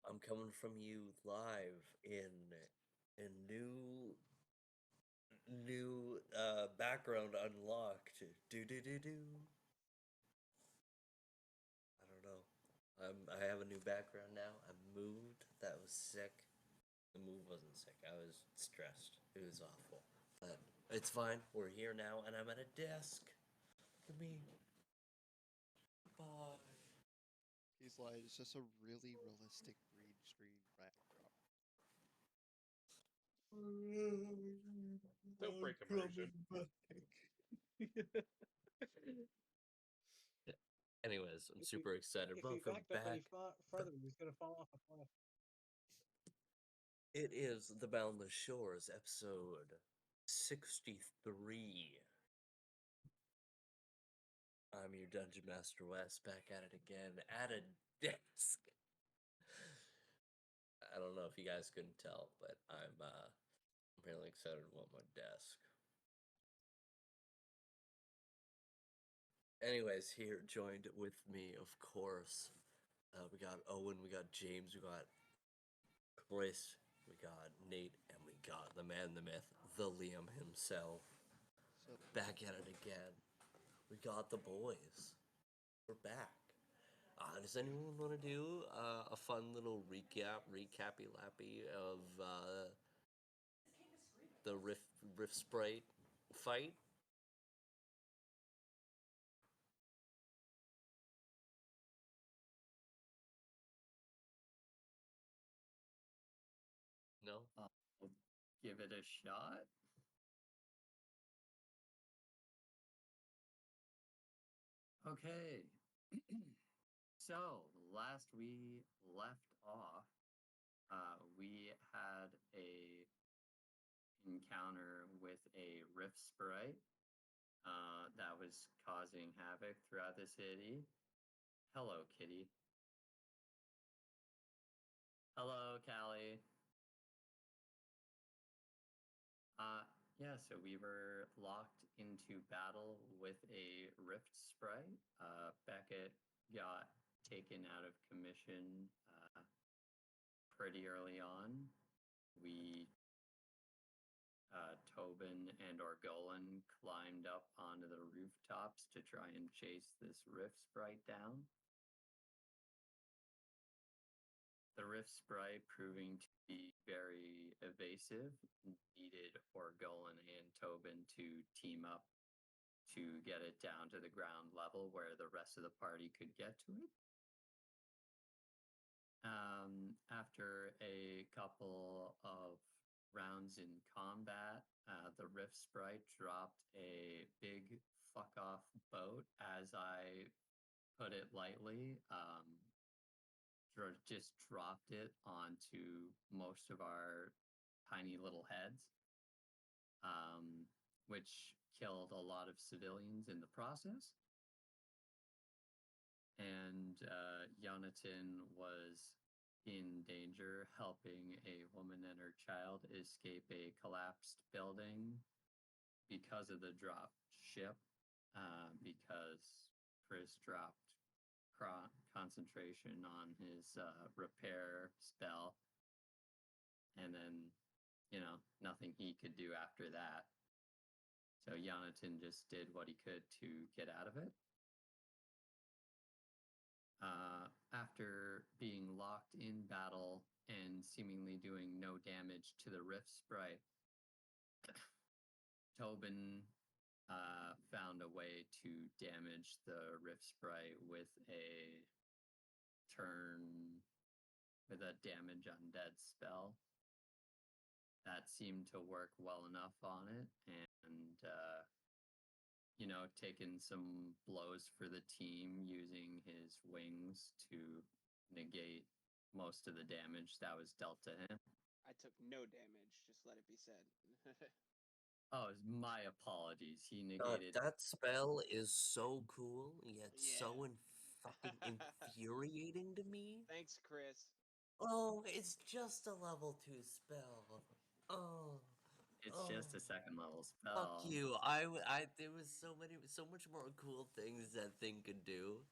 I'm coming from you live in new background unlocked. Do do do do. I don't know. I have a new background now. I moved. That was sick. The move wasn't sick. I was stressed. It was awful. But it's fine. We're here now, and I'm at a desk. Look at me. Bye. He's like, it's just a really realistic green screen backdrop. Don't break immersion. Anyways, I'm super excited. If Welcome he backed up back. any further, he was going to fall off a cliff. It is the Boundless Shores, episode 63. I'm your Dungeon Master Wes, back at it again, at a desk. I don't know if you guys couldn't tell, but I'm really excited about my desk. Anyways, here joined with me, of course, we got Owen, we got James, we got Chris, we got Nate, and we got the man, the myth, the Liam himself. So Back at it again. We got the boys. We're back. Does anyone want to do a fun little recappy lappy of the Rift Sprite fight? No? I'll give it a shot. Okay. So, last we left off, we had a encounter with a rift sprite that was causing havoc throughout the city. Hello, kitty. Hello, Callie. Yeah, so we were locked into battle with a rift sprite. Beckett got taken out of commission pretty early on. Tobin and Orgolan climbed up onto the rooftops to try and chase this rift sprite down. The rift sprite, proving to be very evasive, needed Orgolan and Tobin to team up to get it down to the ground level where the rest of the party could get to it. After a couple of rounds in combat, the rift sprite dropped a big fuck off boat, as I put it lightly. Just dropped it onto most of our tiny little heads, which killed a lot of civilians in the process. And Jonathan was in danger, helping a woman and her child escape a collapsed building because of the dropped ship, because Chris dropped concentration on his repair spell, and then, nothing he could do after that. So Jonathan just did what he could to get out of it. After being locked in battle and seemingly doing no damage to the rift sprite, Tobin found a way to damage the rift sprite with a damage undead spell. That seemed to work well enough on it, and taking some blows for the team using his wings to negate most of the damage that was dealt to him. I took no damage, just let it be said. Oh, my apologies. He negated. That spell is so cool, yet Yeah. so fucking infuriating to me. Thanks, Chris. Oh, it's just a level 2 spell. Oh. It's just a second level spell. Fuck you. There was so much more cool things that thing could do.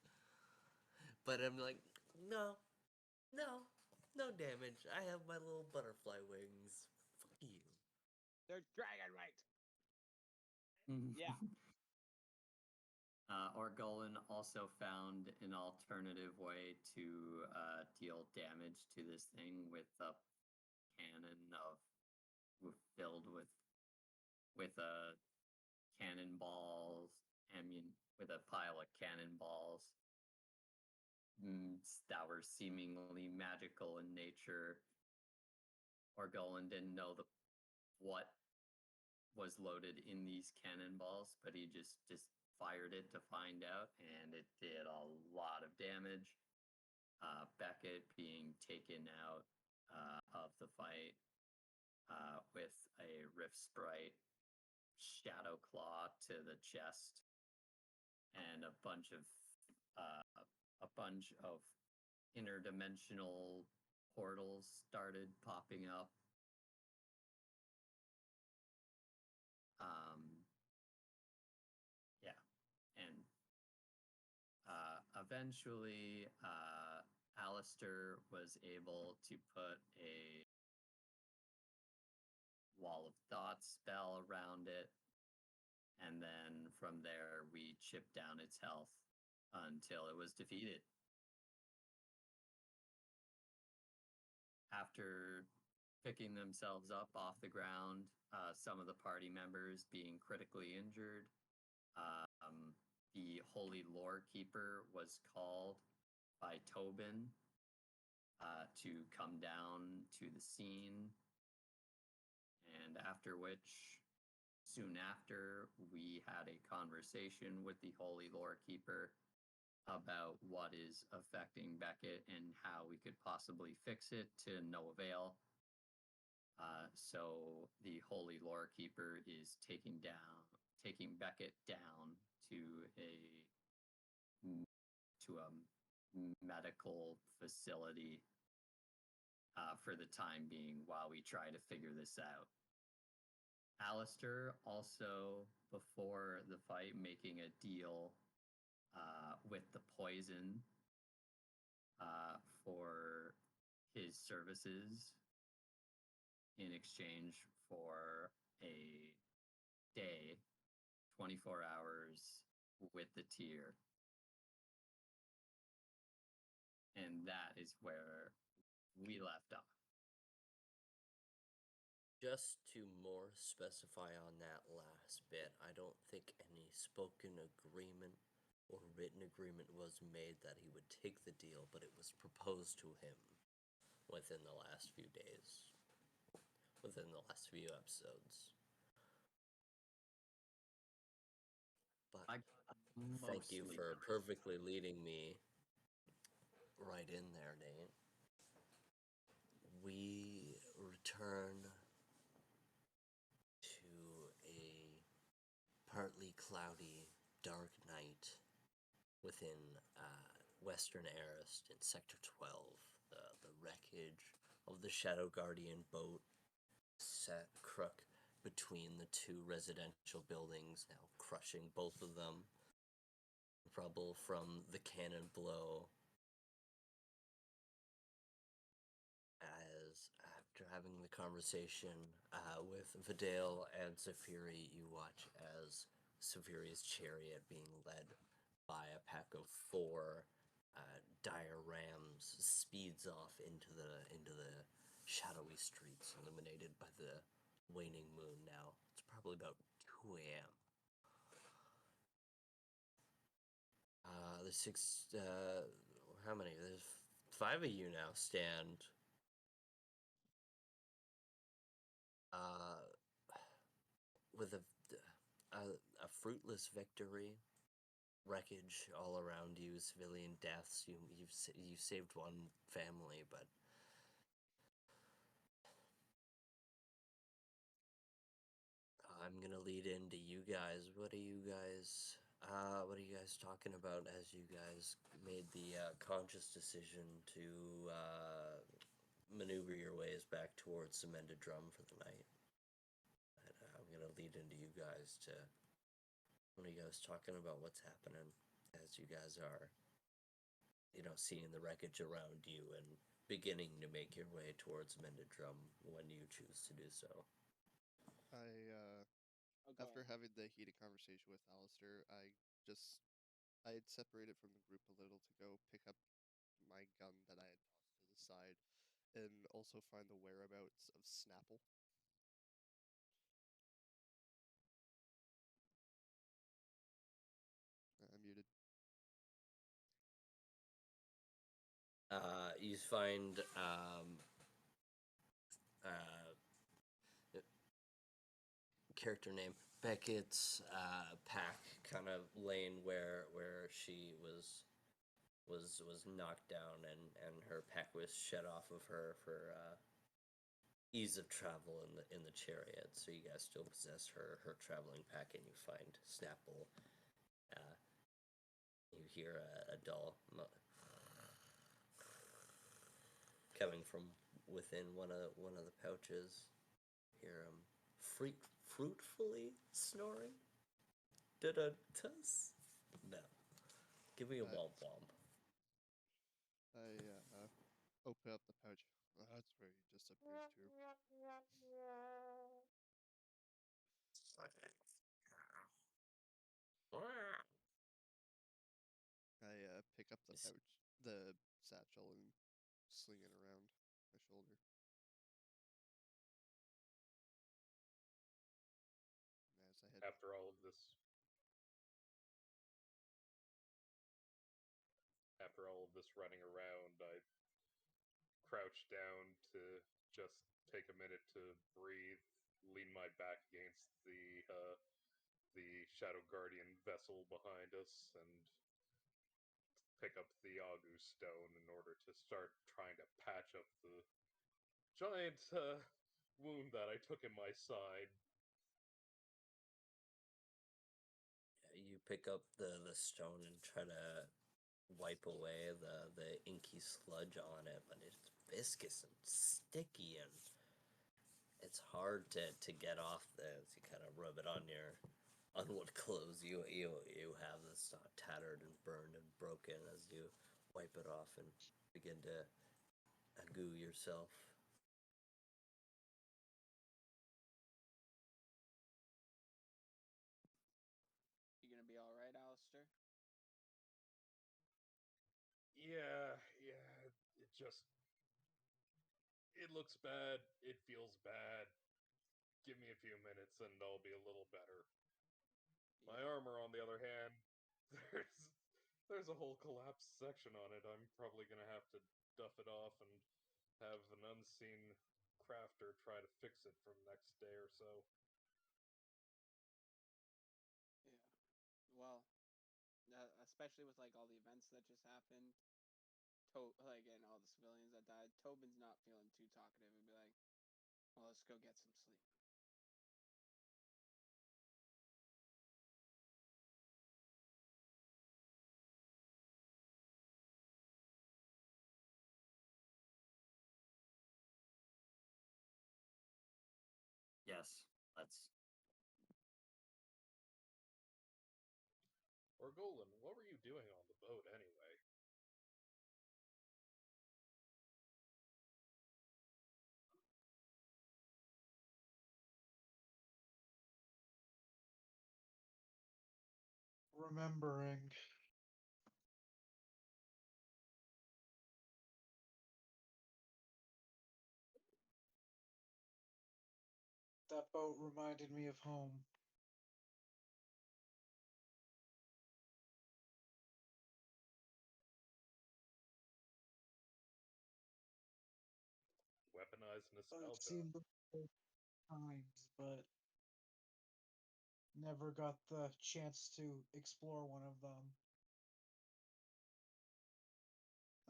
But I'm like, no, No damage. I have my little butterfly wings. Fuck you. They're dragon right. Yeah. Orgolan also found an alternative way to deal damage to this thing with a cannon filled with a cannonballs, with a pile of cannonballs that were seemingly magical in nature. Orgolan didn't know what was loaded in these cannonballs, but he just fired it to find out, and it did a lot of damage. Beckett being taken out of the fight with a Rift Sprite Shadow Claw to the chest, and a bunch of interdimensional portals started popping up. Yeah, and eventually, Alistair was able to put a wall of thought spell around it, and then from there we chipped down its health until it was defeated. After picking themselves up off the ground, some of the party members being critically injured, the Holy Lore Keeper was called by Tobin to come down to the scene, and soon after, we had a conversation with the Holy Lore Keeper about what is affecting Beckett and how we could possibly fix it, to no avail. So the Holy Lore Keeper is taking Beckett down to a medical facility for the time being while we try to figure this out. Alistair also, before the fight, making a deal with the poison for his services in exchange for a day, 24 hours with the tier. And that is where we left off. Just to more specify on that last bit, I don't think any spoken agreement or written agreement was made that he would take the deal, but it was proposed to him within the last few days, within the last few episodes. But thank you for perfectly leading me right in there, Nate. We return to a partly cloudy, dark night within Western Arist in Sector 12. The wreckage of the Shadow Guardian boat set crook between the two residential buildings, now crushing both of them. Rubble from the cannon blow. As after having the conversation with Vidal and Zafiri, you watch as Zafiri's chariot being led by a pack of 4 dire rams speeds off into the shadowy streets illuminated by the waning moon. Now it's probably about 2 a.m. The 6 how many? There's 5 of you now stand with a fruitless victory, wreckage all around you, civilian deaths. You saved one family, but I'm gonna lead into you guys. What are you guys talking about as you guys made the conscious decision to maneuver your ways back towards Cemented Drum for the night? And I'm gonna lead into you guys to. What are you guys talking about? What's happening as you guys are, seeing the wreckage around you and beginning to make your way towards Mended Drum when you choose to do so. Oh, go After ahead. having the heated conversation with Alistair, I had separated from the group a little to go pick up my gun that I had tossed to the side, and also find the whereabouts of Snapple. I'm muted. You find character name Beckett's pack kind of laying where she was knocked down, and her pack was shed off of her for ease of travel in the chariot. So you guys still possess her traveling pack, and you find Snapple. You hear a dull coming from within one of the pouches. Hear him fruitfully snoring. Did a tuss? No. Give me a Uh, womp womp. I open up the pouch. That's where he disappears to. I pick up the Is- pouch, the satchel, and sling it around my shoulder. And as I head After all of this, running around, I crouch down to just take a minute to breathe, lean my back against the Shadow Guardian vessel behind us, and pick up the Agu stone in order to start trying to patch up the giant wound that I took in my side. You pick up the stone and try to wipe away the inky sludge on it, but it's viscous and sticky, and it's hard to get off this. You kind of rub it on what clothes you have that's not tattered and burned and broken as you wipe it off and begin to goo yourself. You gonna be all right, Alistair? Yeah, it looks bad, it feels bad. Give me a few minutes and I'll be a little better. My armor, on the other hand, there's there's a whole collapsed section on it. I'm probably gonna have to duff it off and have an unseen crafter try to fix it for the next day or so. Yeah. Well, especially with like all the events that just happened, like and all the civilians that died. Tobin's not feeling too talkative and be like, "Well, let's go get some sleep." Yes, let's. Orgolan, what were you doing on the boat anyway? Remembering. That boat reminded me of home. Weaponized I've nostalgia. seen them both times, but never got the chance to explore one of them.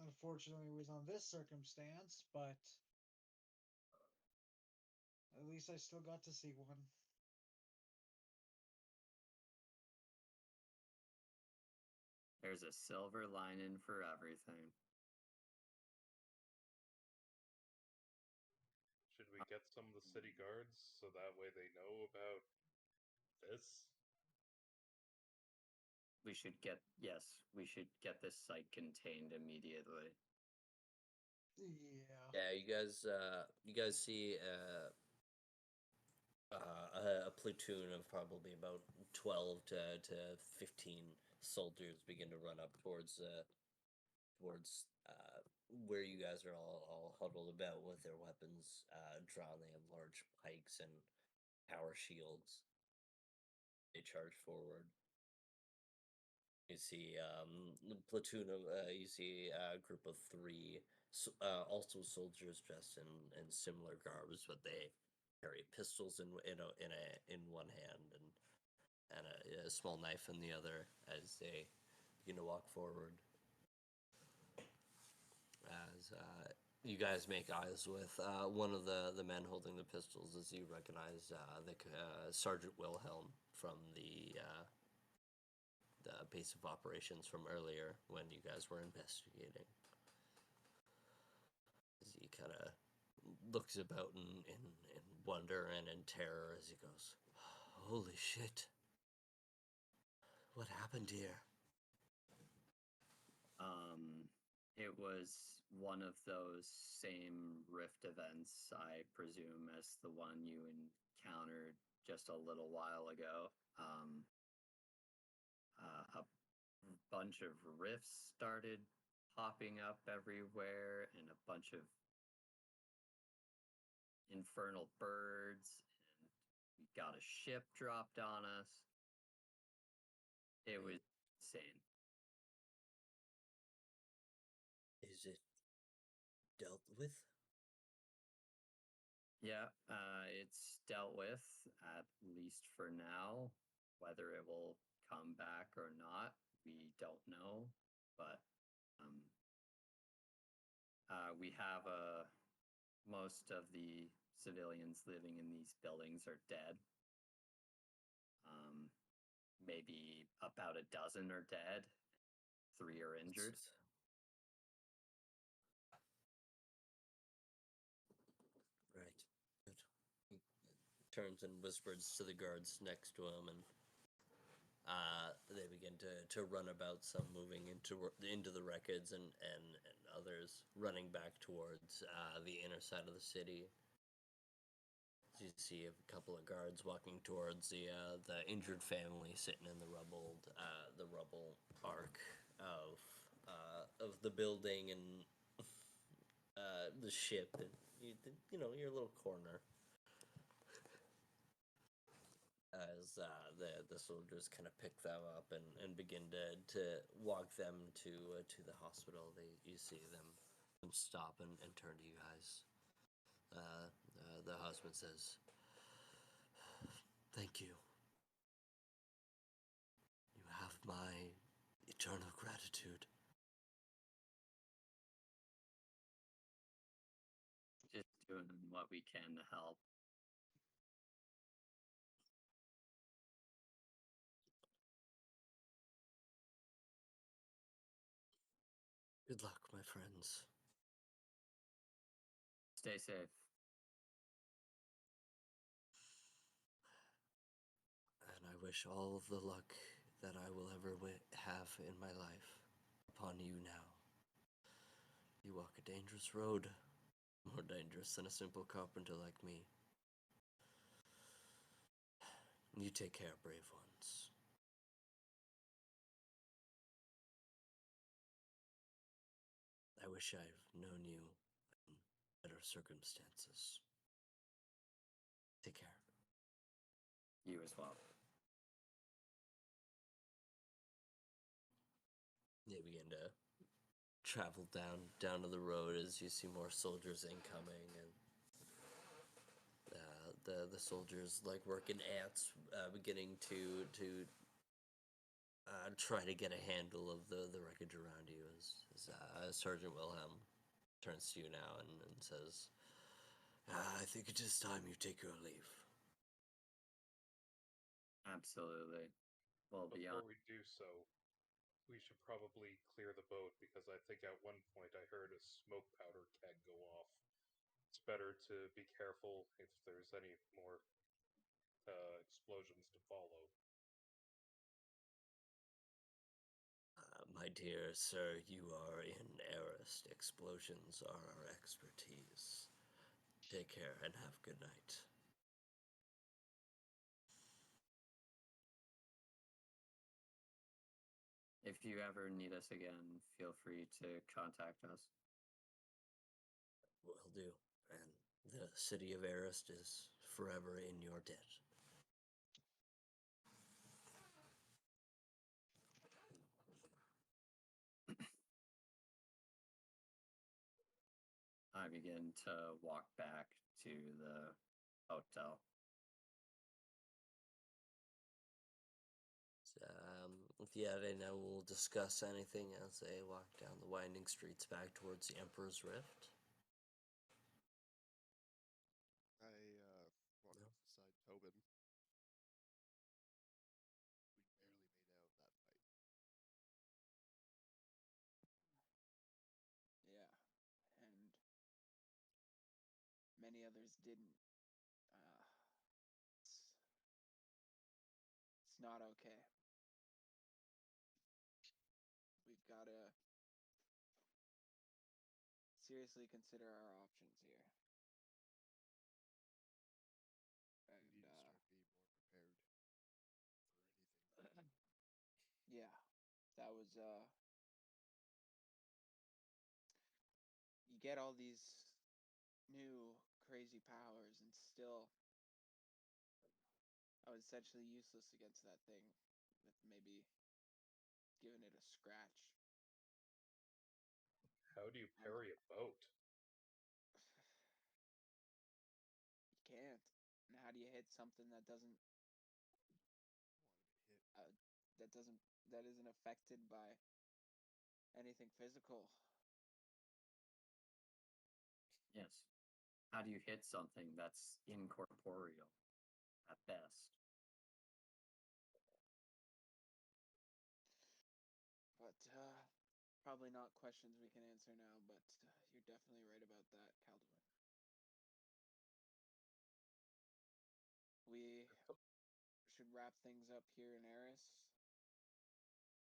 Unfortunately, it was on this circumstance, but at least I still got to see one. There's a silver lining for everything. Should we get some of the city guards so that way they know about this? We should get this site contained immediately. Yeah. Yeah, you guys see a platoon of probably about 12 to 15 soldiers begin to run up towards where you guys are all huddled about with their weapons drawn. They have large pikes and power shields. They charge forward. You see platoon of you see a group of three, also soldiers dressed in similar garbs, but they carry pistols in one hand and a small knife in the other as they begin to walk forward. As you guys make eyes with one of the men holding the pistols, as you recognize the Sergeant Wilhelm from the base of operations from earlier when you guys were investigating. As he kind of looks about in wonder and in terror as he goes, "Holy shit! What happened here?" It was one of those same rift events, I presume, as the one you encountered just a little while ago. A bunch of rifts started popping up everywhere, and a bunch of infernal birds, and we got a ship dropped on us. It was insane. Is it dealt with? Yeah, it's dealt with, at least for now. Whether it will come back or not, we don't know. But we have most of the civilians living in these buildings are dead. Maybe about a dozen are dead, 3 are injured. Right. Good. He turns and whispers to the guards next to him, and they begin to run about. Some moving into the wreckage, and others running back towards the inner side of the city. You see a couple of guards walking towards the injured family sitting in the rubble arc of the building and the ship, and you know your little corner. As the soldiers kind of pick them up and begin to walk them to the hospital, you see them stop and turn to you guys. The husband says, "Thank you. You have my eternal gratitude." Just doing what we can to help. Good luck, my friends. Stay safe. And I wish all of the luck that I will ever have in my life upon you now. You walk a dangerous road, more dangerous than a simple carpenter like me. You take care, brave ones. I wish I've known you in better circumstances. Take care. You as well. They begin to travel down to the road as you see more soldiers incoming, and the soldiers like working ants, beginning to try to get a handle of the wreckage around you. As Sergeant Wilhelm turns to you now and says, "I think it is time you take your leave." Absolutely. Well, Before beyond. we do so, we should probably clear the boat because I think at one point I heard a smoke powder keg go off. It's better to be careful if there's any more explosions to follow. My My dear sir, you are in Arist. Explosions are our expertise. Take care and have a good night. If you ever need us again, feel free to contact us. Will do. And the city of Arist is forever in your debt. I begin to walk back to the hotel. If you have any, we'll discuss anything as they walk down the winding streets back towards the Emperor's Rift. I walk up beside Tobin. We barely made out of that fight. Yeah, and many others didn't. It's not okay. We've got to seriously consider our options here. And We need to start being more prepared for anything. yeah, that was you get all these new crazy powers and still I was essentially useless against that thing with maybe giving it a scratch. How do you parry a boat? You can't. And how do you hit something that doesn't Want to get hit? that isn't affected by anything physical? Yes. How do you hit something that's incorporeal at best? But probably not questions we can answer now, but you're definitely right about that, Calduin. We should wrap things up here in Eris,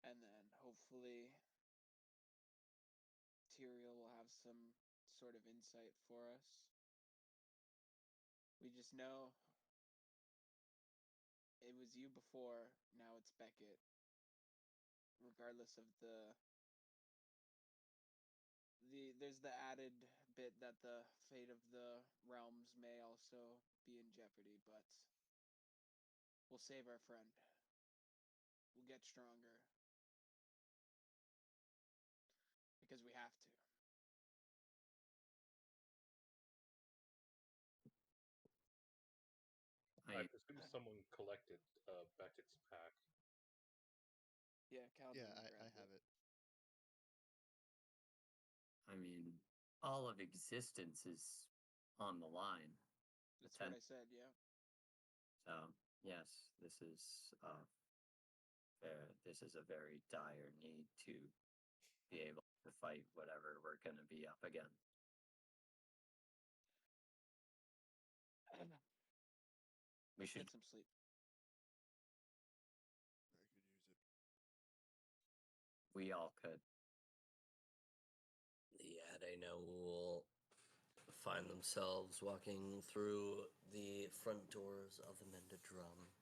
and then hopefully Tyrael will have some sort of insight for us. We just know it was you before, now it's Beckett. Regardless of there's the added bit that the fate of the realms may also be in jeopardy, but we'll save our friend. We'll get stronger. Because we have to. I presume someone collected Beckett's pack. Yeah, Calduin Yeah, I grabbed have it. I mean, all of existence is on the line. That's what I said, yeah. So, yes, this is a very dire need to be able to fight whatever we're going to be up against. We should get some sleep. I could use it. We all could. The Adeno will find themselves walking through the front doors of the Mended Drum.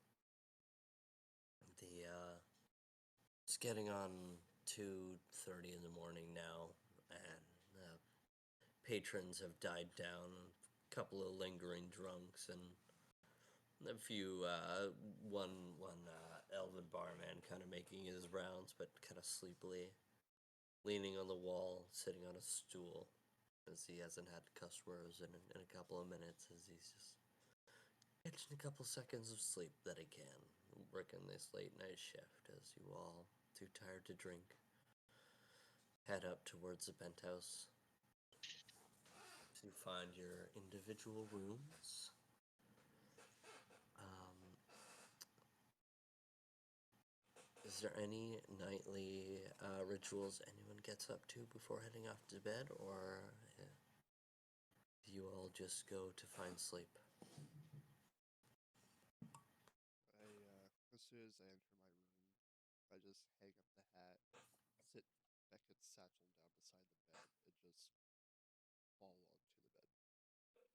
It's getting on 2:30 in the morning now, and patrons have died down. A couple of lingering drunks, and a few one elven barman kind of making his rounds, but kind of sleepily, leaning on the wall, sitting on a stool, as he hasn't had customers in a couple of minutes, as he's just catching a couple seconds of sleep that he can, working this late night shift as you all, too tired to drink, head up towards the penthouse to find your individual rooms. Is there any nightly rituals anyone gets up to before heading off to bed, or do you all just go to find sleep? As soon as I enter my room, I I just hang up the hat, sit Beckett's satchel down beside the bed, and just fall onto the bed.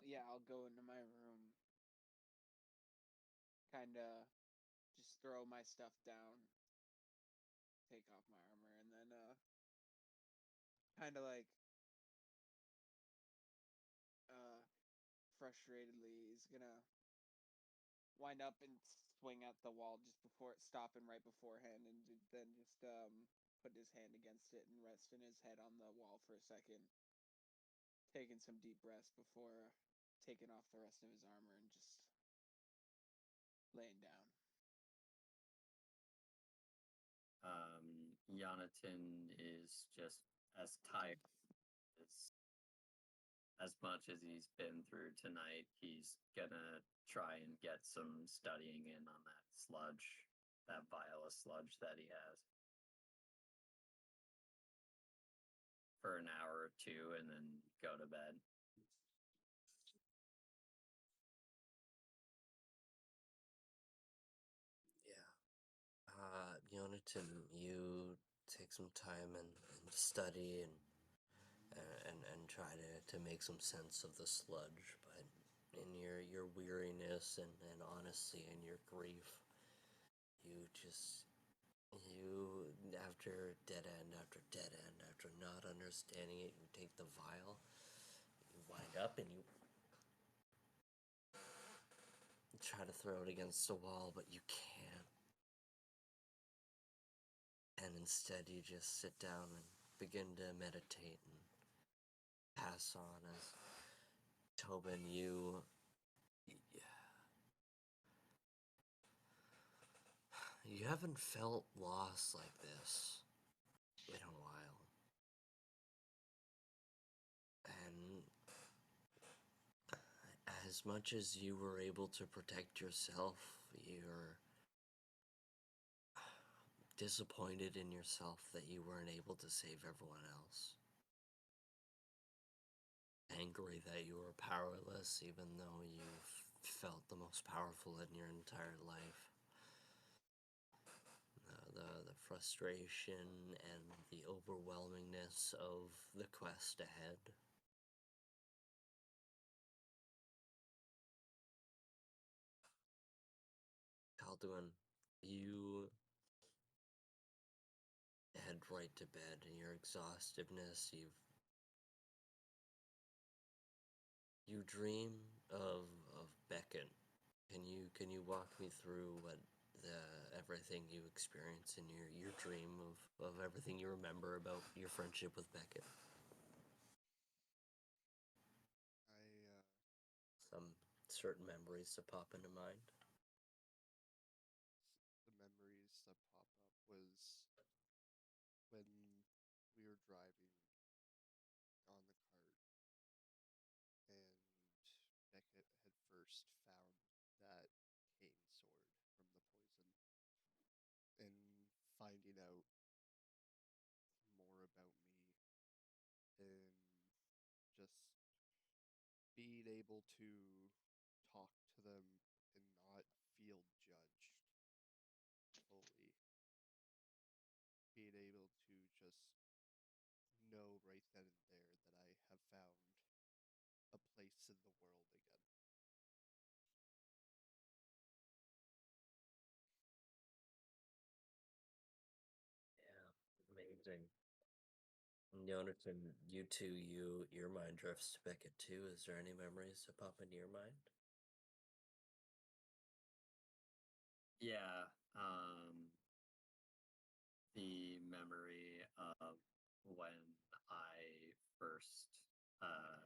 Yeah, I'll go into my room, kind of just throw my stuff down, take off my armor, and then kind of like uh frustratedly is gonna wind up and swing at the wall just before stopping right beforehand, and then just put his hand against it and resting his head on the wall for a second, taking some deep breaths before taking off the rest of his armor and just laying down. Jonathan is just as tired as much as he's been through tonight. He's gonna try and get some studying in on that sludge, that vial of sludge that he has, for an hour or two and then go to bed. Yeah. Jonathan, you take some time and study and try to make some sense of the sludge, but in your weariness and honestly in your grief, you after dead end after dead end after not understanding it, you take the vial, you wind up and you try to throw it against the wall, but you can't. And instead you just sit down and begin to meditate and pass on as Tobin, you haven't felt lost like this in a while. And as much as you were able to protect yourself, you're disappointed in yourself that you weren't able to save everyone else. Angry that you were powerless even though you felt the most powerful in your entire life. The frustration and the overwhelmingness of the quest ahead. Calduin, you head right to bed in your exhaustiveness. You dream of Beckon. Can you walk me through what everything you experience in your dream of everything you remember about your friendship with Beckett? Some certain memories that pop into mind. The memories that pop up was when we were driving on the cart and Beckett had first found that cane sword from the poison, and finding out more about me, and just being able to talk to them and not feel judged fully. Being able to just know right then and there that I have found a place in the world again. Yeah, amazing. Jonathan, you too, your mind drifts to Beckett too. Is there any memories that pop into your mind? Yeah, the memory of when I first, uh,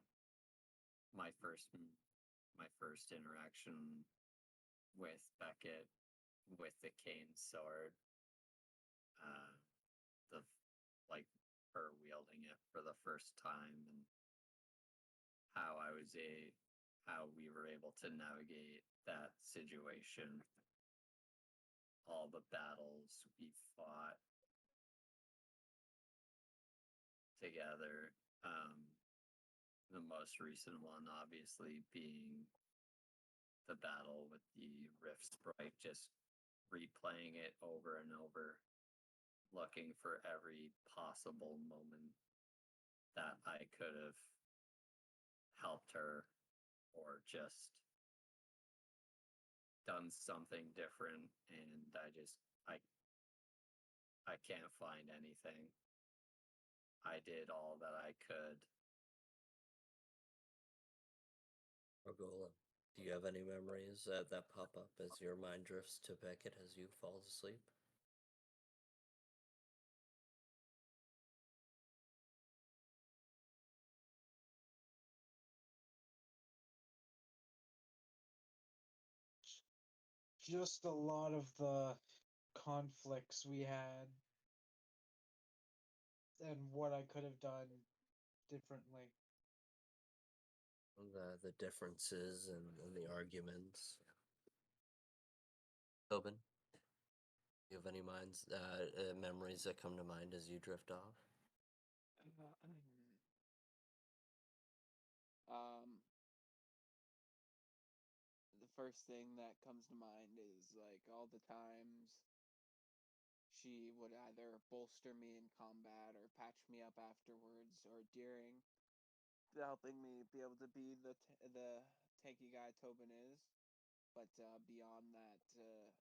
my first, my first interaction with Beckett with the cane sword, uh, the like her wielding it for the first time, and how how we were able to navigate that situation, all the battles we fought together. The most recent one, obviously, being the battle with the Rift Sprite, just replaying it over and over, looking for every possible moment that I could have helped her or just done something different, and I can't find anything. I did all that I could. Argola, do you have any memories that pop up as your mind drifts to Beckett as you fall asleep? Just a lot of the conflicts we had and what I could have done differently. The differences and the arguments. Tobin, you have any memories that come to mind as you drift off? The first thing that comes to mind is like all the times she would either bolster me in combat or patch me up afterwards or during, helping me be able to be the tanky guy Tobin is. But beyond that, the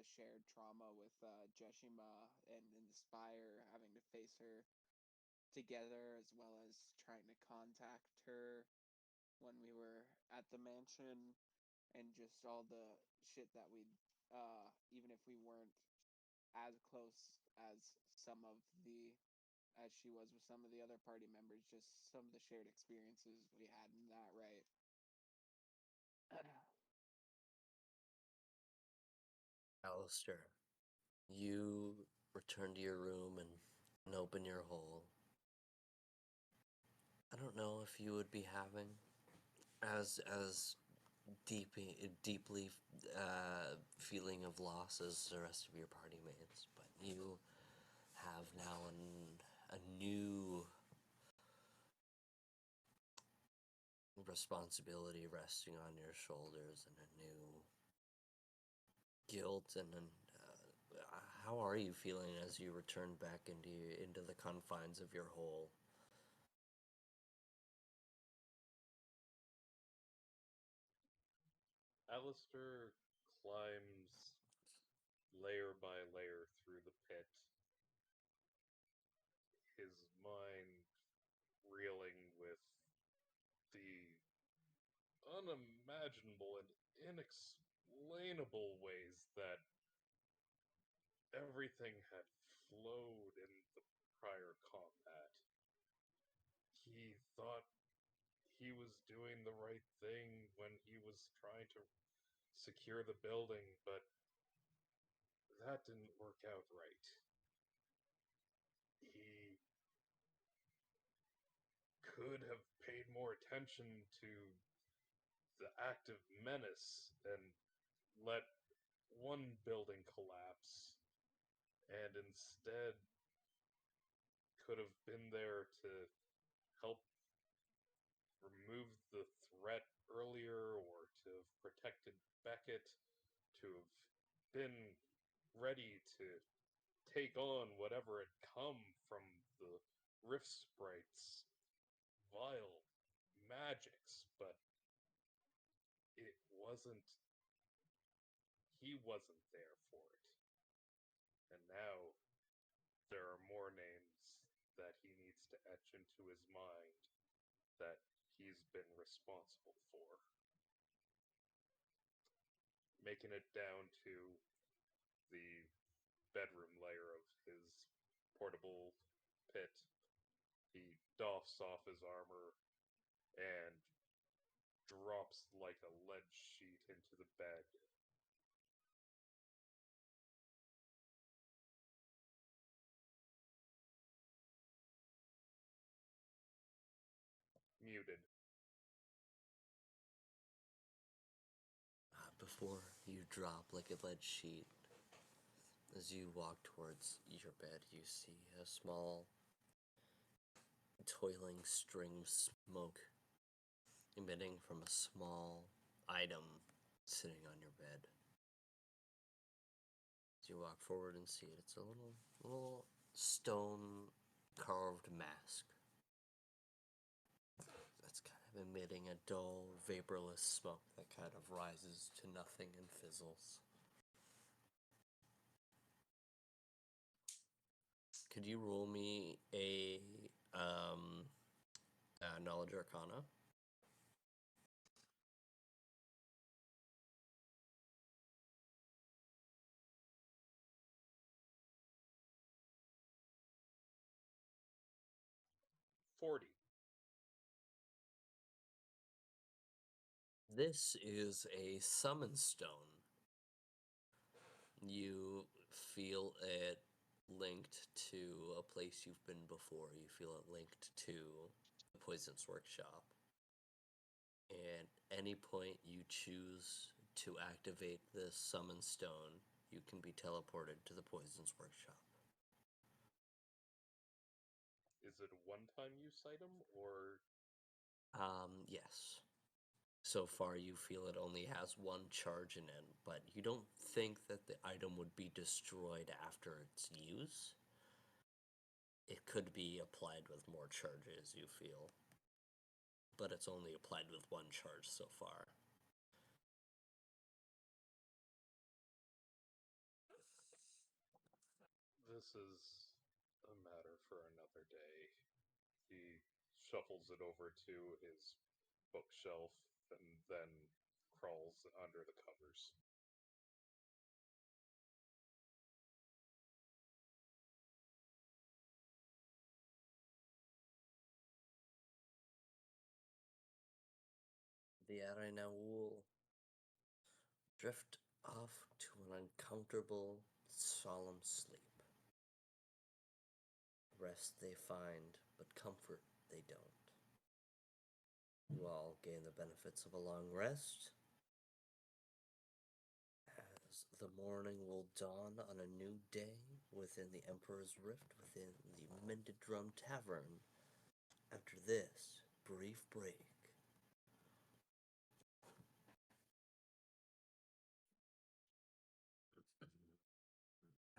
shared trauma with Jeshima and Inspire, having to face her together, as well as trying to contact her when we were at the mansion, and just all the shit that we, even if we weren't as close as some of the, as she was with some of the other party members, just some of the shared experiences we had in that, right? Alistair, you return to your room and open your hole. I don't know if you would be having as deeply feeling of loss as the rest of your party mates, but you have now a new responsibility resting on your shoulders and a new guilt how are you feeling as you return back into the confines of your hole? Alistair climbs layer by layer through the pit, his mind reeling with the unimaginable and inexplainable ways that everything had flowed in the prior combat. He thought he was doing the right thing when he was trying to secure the building, but that didn't work out right. He could have paid more attention to the active menace and let one building collapse, and instead could have been there to help remove the threat earlier, or to have protected Beckett, to have been ready to take on whatever had come from the Rift Sprite's vile magics, but it wasn't. He wasn't there for it. And now there are more names that he needs to etch into his mind that he's been responsible for. Making it down to the bedroom layer of his portable pit, he doffs off his armor and drops like a lead sheet into the bed. Muted. Before you drop like a lead sheet, as you walk towards your bed, you see a small, toiling string of smoke emitting from a small item sitting on your bed. As you walk forward and see it, it's a little stone carved mask that's kind of emitting a dull, vaporless smoke that kind of rises to nothing and fizzles. Could you roll me a knowledge arcana? $40. This is a summon stone. You feel it linked to a place you've been before. You feel it linked to the Poison's Workshop. And any point you choose to activate this summon stone, you can be teleported to the Poison's Workshop. Is it a one-time use item, or Yes. So far, you feel it only has one charge in it, but you don't think that the item would be destroyed after its use. It could be applied with more charges, you feel. But it's only applied with one charge so far. this is a matter for another day? He shuffles it over to his bookshelf and then crawls under the covers. The arena will drift off to an uncomfortable, solemn sleep. Rest they find, but comfort they don't. You all gain the benefits of a long rest, as the morning will dawn on a new day within the Emperor's Rift within the Mended Drum Tavern. After this brief break.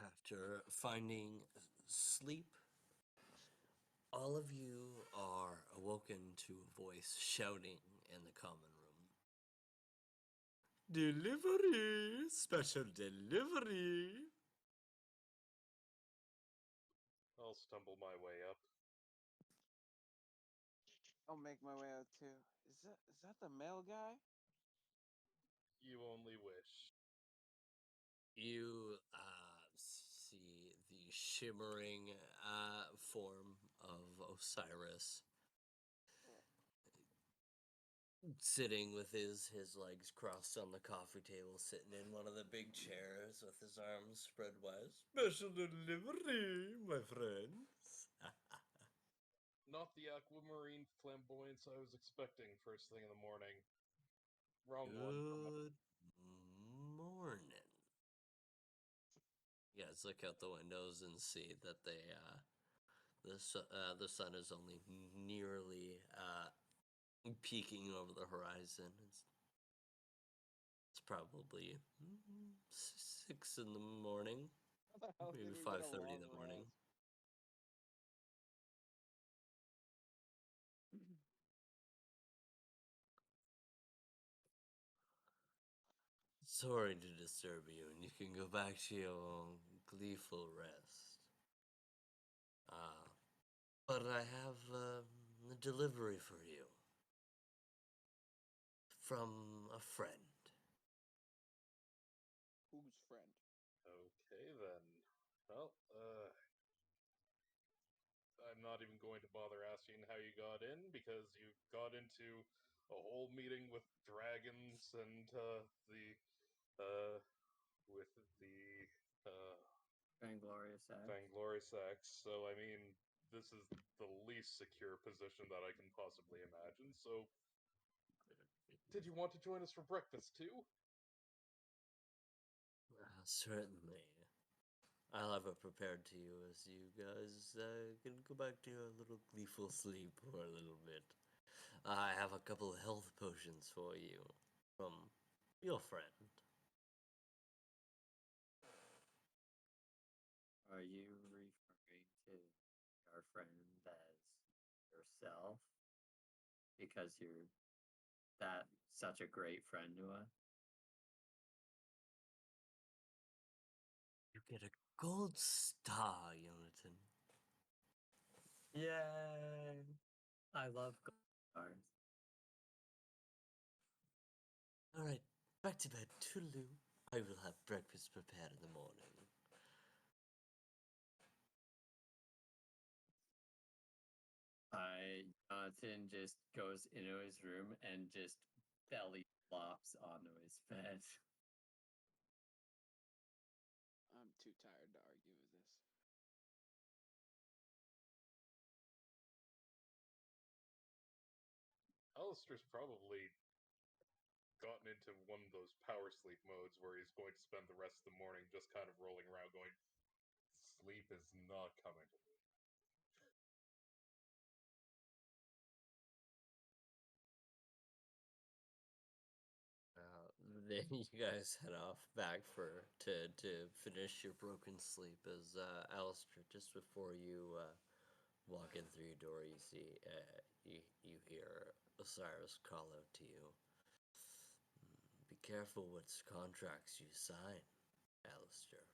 After finding sleep, all of you are awoken to a voice shouting in the common room. Delivery! Special delivery! I'll stumble my way up. I'll make my way out too. Is that the mail guy? You only wish. You see the shimmering form of Osiris sitting with his legs crossed on the coffee table, sitting in one of the big chairs with his arms spread wide. Special delivery, my friends. Not the aquamarine flamboyance I was expecting first thing in the morning. Wrong one. Good morning. You guys look out the windows and see that the sun is only nearly peeking over the horizon. It's probably 6 in the morning, How the hell maybe did he get a 5:30 in long the morning. rest? Sorry to disturb you, and you can go back to your gleeful rest. But I have a delivery for you from a friend. Whose friend? Okay then. Well, I'm not even going to bother asking how you got in, because you got into a whole meeting with dragons and uh, with the Vainglorious Act. Vainglorious Axe. So I mean, this is the least secure position that I can possibly imagine. So, did you want to join us for breakfast too? Certainly. I'll have it prepared to you as you guys can go back to a little gleeful sleep for a little bit. I have a couple of health potions for you from Your friend. Are you referring to your friend as yourself? Because you're that such a great friend to us? You get a gold star, Jonathan. Yay! I love gold stars. Alright, back to bed. Toodaloo. I will have breakfast prepared in the morning. Jonathan just goes into his room and just belly flops onto his bed. I'm too tired to argue with this. Alistair's probably gotten into one of those power sleep modes where he's going to spend the rest of the morning just kind of rolling around going, sleep is not coming to me. Then you guys head off back to finish your broken sleep as Alistair, just before you walk in through your door, you see you hear Osiris call out to you. Be careful what contracts you sign, Alistair.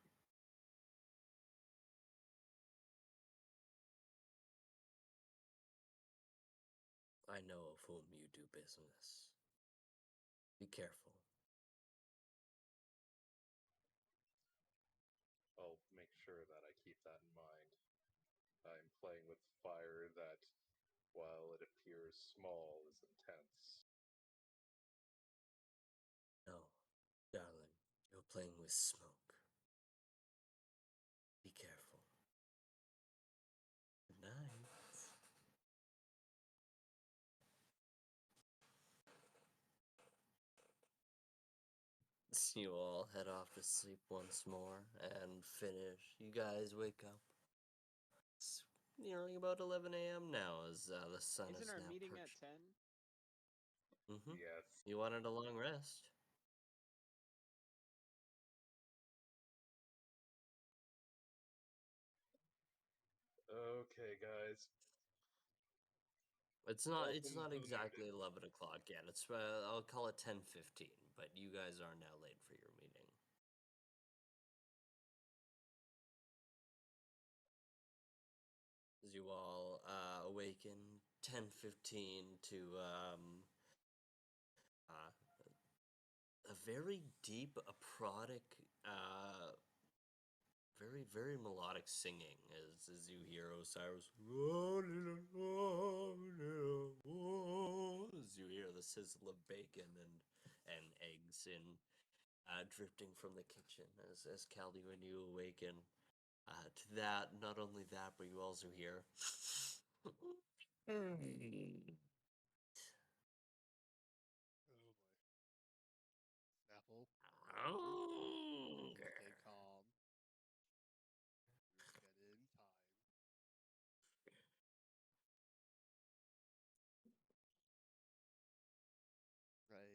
I know of whom you do business. Be careful. I'll make sure that I keep that in mind. I'm playing with fire that, while it appears small, is intense. No, darling, you're playing with smoke. Be careful. Good night. So you all head off to sleep once more and finish. You guys wake up. It's nearing about 11 a.m. now as the sun Isn't is our now meeting at perched. 10? Yes. You wanted a long rest? Okay, guys. It's not Welcome to the exactly meeting. 11 o'clock yet. It's I'll call it 10:15, but you guys are now late for your meeting. As you all awaken 10:15 to a very deep, erotic, very melodic singing as you hear Osiris. As you hear the sizzle of bacon and eggs in drifting from the kitchen as Caldy, when you awaken to that, not only that, but you also hear. Snapple, stay calm. You're in bed in time. I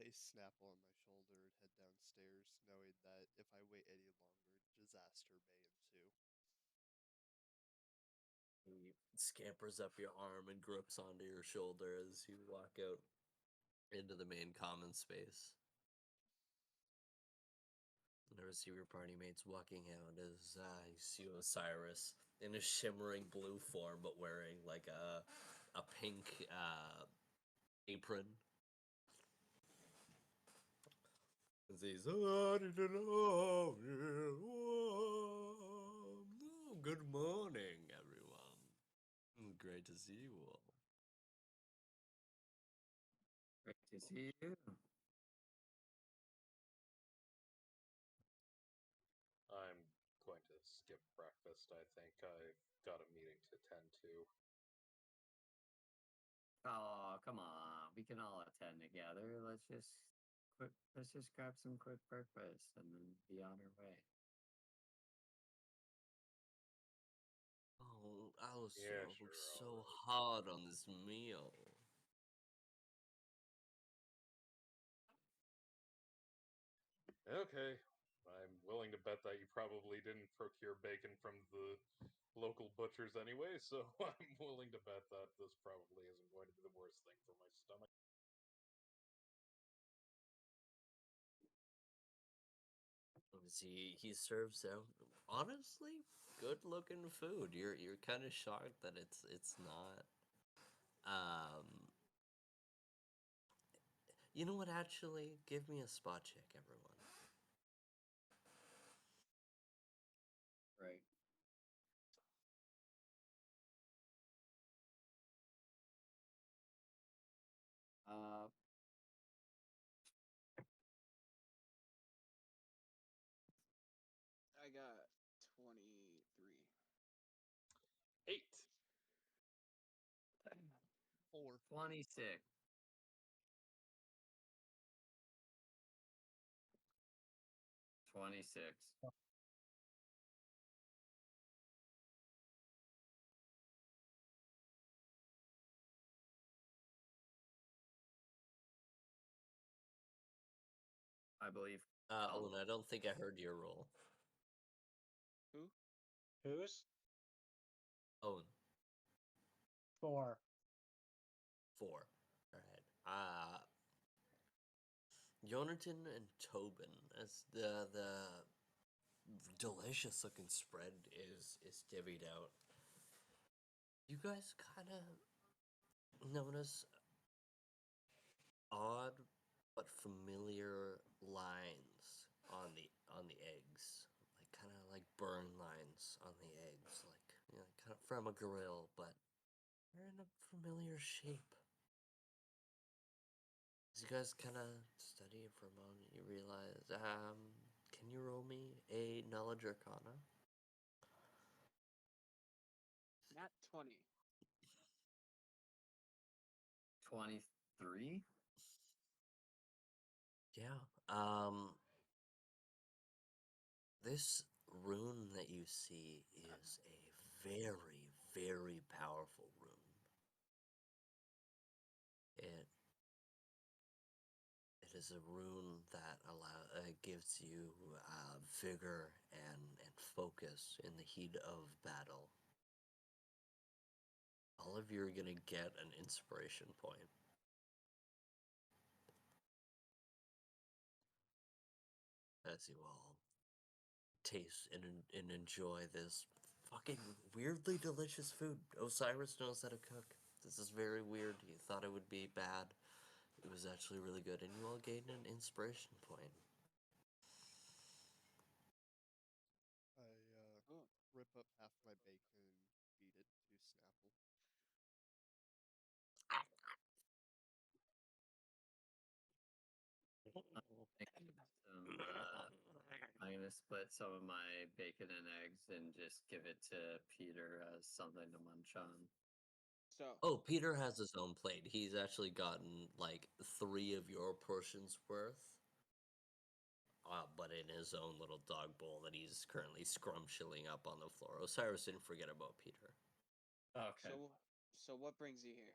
place Snapple on my shoulder and head downstairs, knowing that if I wait any longer, disaster may ensue. He scampers up your arm and grips onto your shoulder as you walk out into the main common space. Never see your party mates walking out as you see Osiris in a shimmering blue form, but wearing like a pink apron. As he's, oh, good morning, everyone. Great to see you all. Great to see you. I'm going to skip breakfast. I think I've got a meeting to attend to. Oh, come on. We can all attend together. Let's just grab some quick breakfast and then be on our way. Oh, Alistair, Yeah, I worked sure, so alright. hard on this meal. Okay, I'm willing to bet that you probably didn't procure bacon from the local butchers anyway, so I'm willing to bet that this probably isn't going to be the worst thing for my stomach. He serves out honestly good looking food. You're kind of shocked that it's not. Um, you know what? Actually, give me a spot check, everyone. Right. Uh, I got 23. 8. 4. 26. 26. I believe. Owen, I don't think I heard your roll. Who? Whose? Owen, 4. 4. All right. Jonathan and Tobin, as the delicious looking spread is divvied out. You guys kind of notice odd but familiar lines on the eggs, like kind of like burn lines on the eggs, like kind of from a grill, but they're in a familiar shape. As you guys kind of study it for a moment, you realize, can you roll me a knowledge arcana? Not 20. 23. Yeah. This rune that you see is a very, very powerful rune. It is a rune that gives you vigor and focus in the heat of battle. All of you are gonna get an inspiration point. As you all taste and enjoy this fucking weirdly delicious food. Osiris knows how to cook. This is very weird. You thought it would be bad. It was actually really good, and you all gained an inspiration point. I Oh, rip up half my bacon and feed it to Snapple. I'm gonna split some of my bacon and eggs and just give it to Peter as something to munch on. so Oh, Peter has his own plate. He's actually gotten like 3 of your portions worth. But in his own little dog bowl that he's currently scrumptially up on the floor. Osiris didn't forget about Peter. Okay. so what brings you here?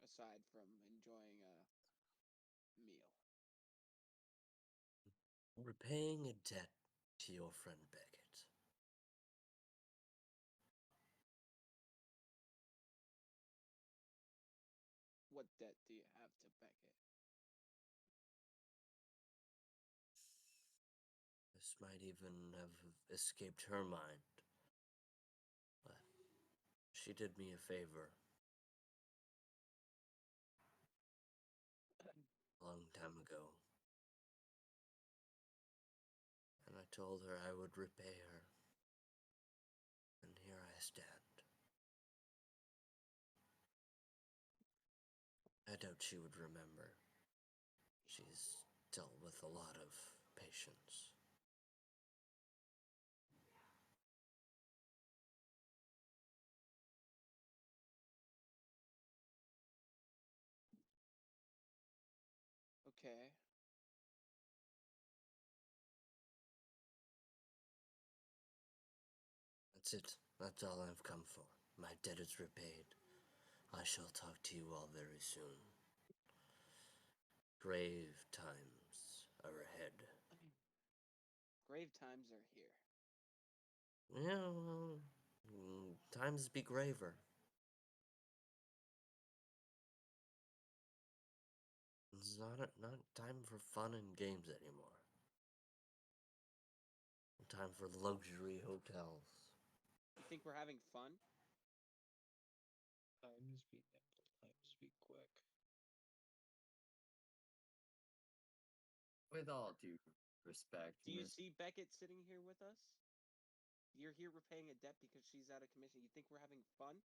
Aside from enjoying a meal. Repaying a debt to your friend Beckett. What debt do you have to Beckett? This might even have escaped her mind. But she did me a favor. A long time ago. And I told her I would repay her. And here I stand. I doubt she would remember. She's dealt with a lot of patience. Okay. That's it. That's all I've come for. My debt is repaid. I shall talk to you all very soon. Grave times are ahead. grave times are here. Yeah, well, times be graver. It's not time for fun and games anymore. Time for luxury hotels. You think we're having fun? Times be nimble, times be quick. With all due respect, Do you Miss, see Beckett sitting here with us? You're here repaying a debt because she's out of commission. You think we're having fun?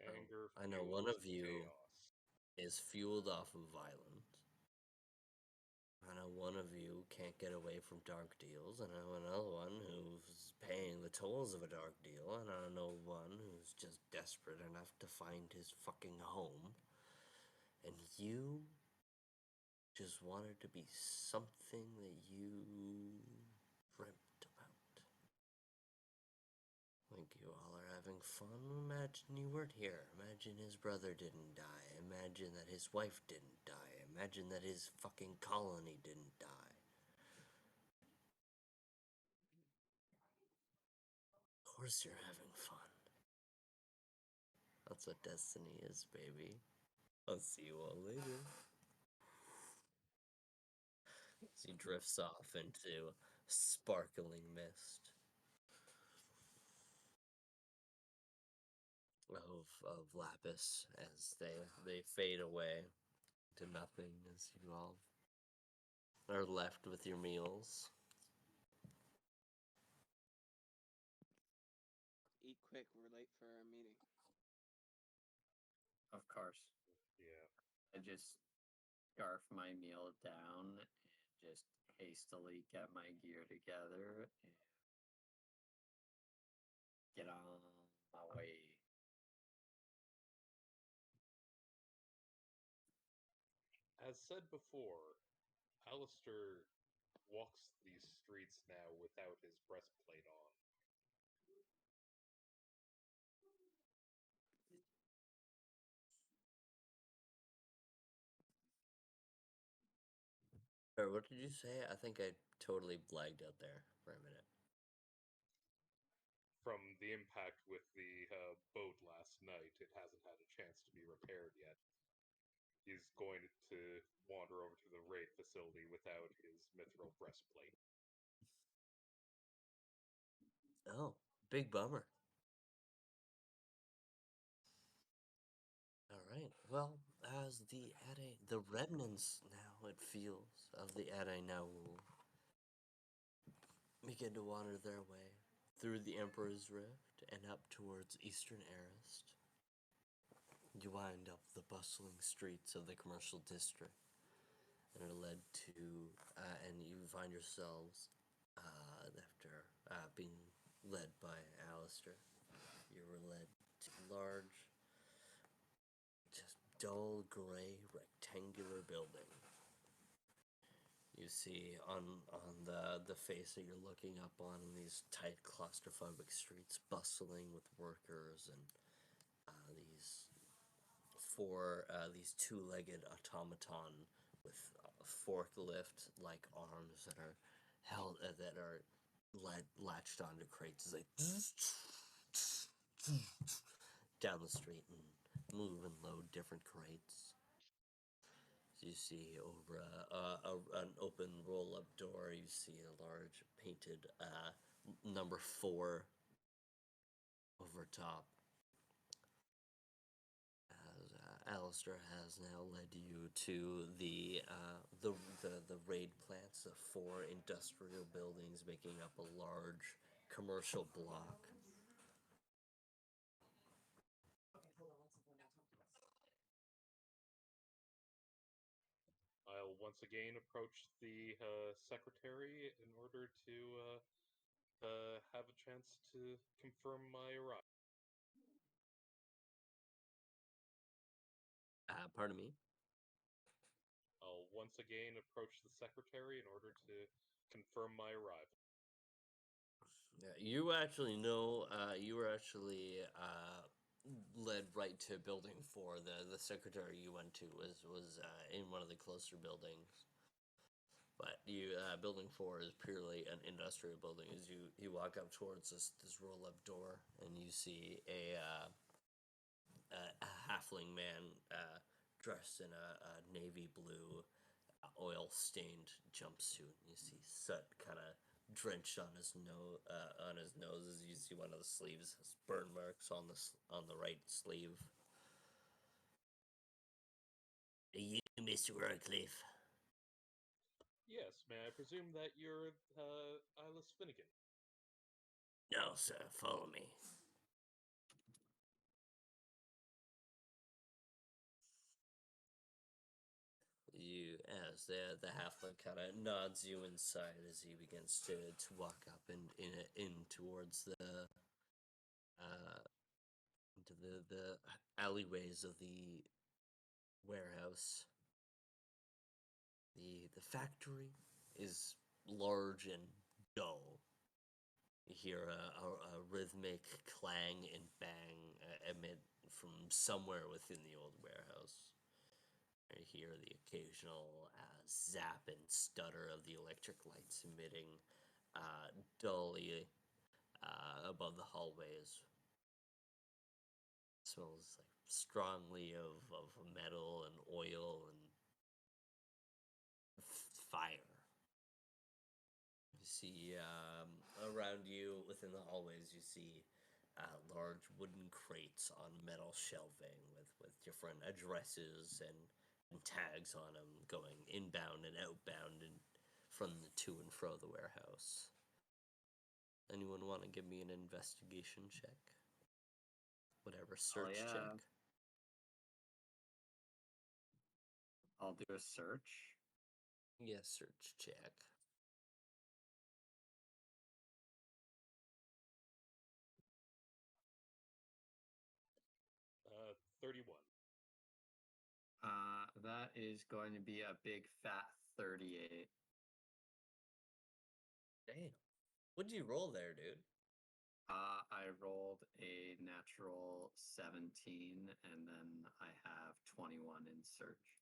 Anger I know one fuels of you chaos. is fueled off of violence. I know one of you can't get away from dark deals. I know another one who's paying the tolls of a dark deal. And I know one who's just desperate enough to find his fucking home. And you just wanted to be something that you dreamt about. Like you all are having fun. Imagine you weren't here. Imagine his brother didn't die. Imagine that his wife didn't die. Imagine that his fucking colony didn't die. Of course you're having fun. That's what destiny is, baby. I'll see you all later. As he drifts off into sparkling mist of lapis as they fade away to nothing as you all are left with your meals. Eat quick. We're late for our meeting. of course, Yeah. I just scarf my meal down and just hastily get my gear together and get on my way. As said before, Alistair walks these streets now without his breastplate on. Or what did you say? I think I totally blagged out there for a minute. From the impact with the boat last night, it hasn't had a chance to be repaired yet. He's going to wander over to the raid facility without his mithril breastplate. Oh, big bummer. All right. Well, as the remnants now, it feels, of the Ade now will begin to wander their way through the Emperor's Rift and up towards Eastern Arist. You wind up the bustling streets of the commercial district and are led to, and you find yourselves, after being led by Alistair, you were led to a large, just dull gray rectangular building. You see on the face that you're looking up on in these tight claustrophobic streets, bustling with workers and these two-legged automaton with forklift-like arms that are held that are latched onto crates as they down the street and move and load different crates. You see over an open roll-up door, you see a large painted number 4 over top. As Alistair has now led you to the raid plants of 4 industrial buildings making up a large commercial block. I'll once again approach the secretary in order to have a chance to confirm my arrival. Pardon me. I'll once again approach the secretary in order to confirm my arrival. Yeah, you actually know. You were actually led right to building 4. The secretary you went to was in one of the closer buildings. But building 4 is purely an industrial building. As you walk up towards this roll up door, and you see a halfling man dressed in a navy blue oil stained jumpsuit. You see soot kind of drenched on his nose. As you see one of the sleeves has burn marks on the right sleeve. You, Mr. Radcliffe? Yes, may I presume that you're Eyeless Finnegan? No, sir. Follow me. You, as the halfling kind of nods you inside as he begins to walk up in towards into the alleyways of the warehouse. The factory is large and dull. You hear a rhythmic clang and bang emit from somewhere within the old warehouse. You hear the occasional zap and stutter of the electric lights emitting dully above the hallways. It smells like strongly of metal and oil and fire. You see around you within the hallways, you see large wooden crates on metal shelving with different addresses and tags on them going inbound and outbound and from the to and fro the warehouse. Anyone want to give me an investigation check? Whatever, search yeah. check. I'll do a search. Yeah, search check. Uh, 31. That is going to be a big fat 38. Damn. What'd you roll there, dude? I rolled a natural 17, and then I have 21 in search.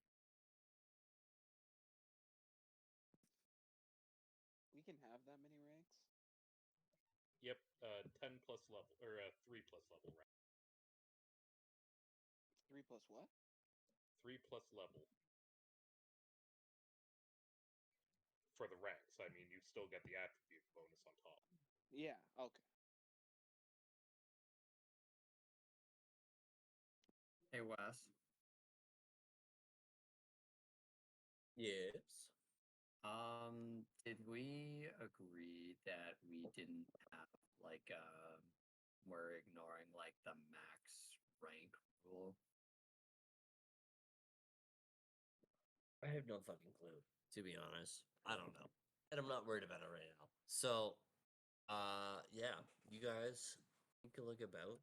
We can have that many ranks. Yep, 10 plus level, or 3 plus level rank. 3 plus what? 3 plus level. For the ranks, I mean, you still get the attribute bonus on top. Yeah, okay. Hey, Wes. Yes. Did we agree that we didn't have, like, we're ignoring, like, the max rank rule? I have no fucking clue, to be honest. I don't know. And I'm not worried about it right now. So, yeah, you guys take a look about.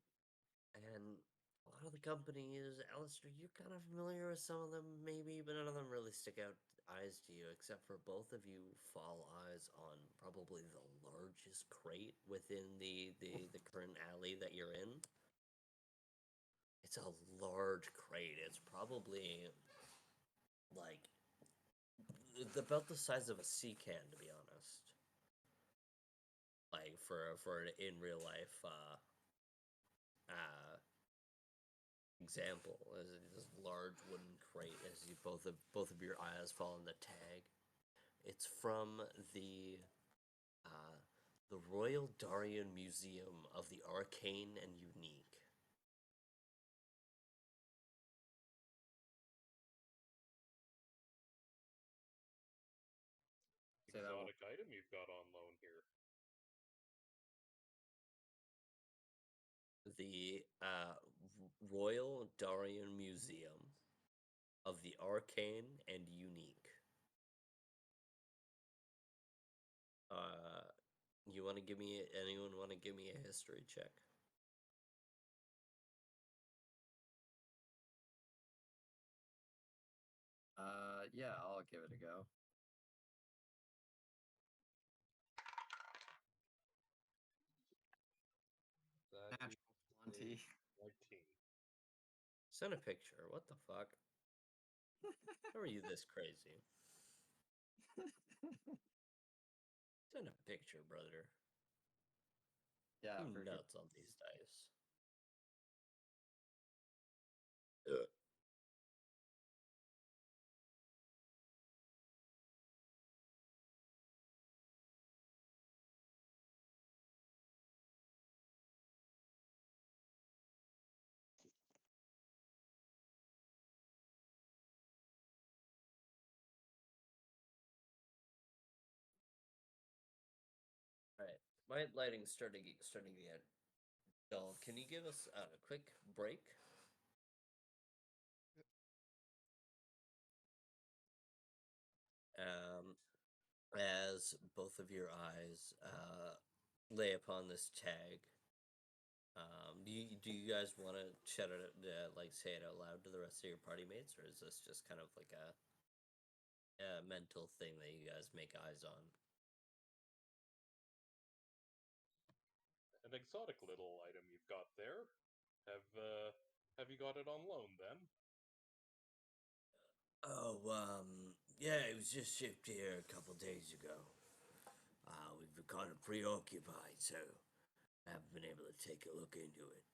And a lot of the companies, Alistair, you're kind of familiar with some of them, maybe, but none of them really stick out eyes to you, except for both of you fall eyes on probably the largest crate within the current alley that you're in. It's a large crate. It's probably like about the size of a sea can, to be honest. Like for an in real life example, as this large wooden crate, as you both of your eyes fall on the tag. It's from the Royal Darian Museum of the Arcane and Unique. Say that one. Exotic item you've got on loan here. The Royal Darian Museum of the Arcane and Unique. Anyone want to give me a history check? Yeah, I'll give it a go. That Natural is 20. 19. Send a picture. What the fuck? How are you this crazy? Send a picture, brother. Yeah, You for sure. nuts on these dice. Ugh. Alright. My lighting's starting to get dull. Can you give us a quick break? As both of your eyes lay upon this tag, do you guys want to shout it, like say it out loud to the rest of your party mates, or is this just kind of like a mental thing that you guys make eyes on? An exotic little item you've got there. Have you got it on loan then? Oh, yeah, it was just shipped here a couple days ago. We've been kind of preoccupied, so I haven't been able to take a look into it.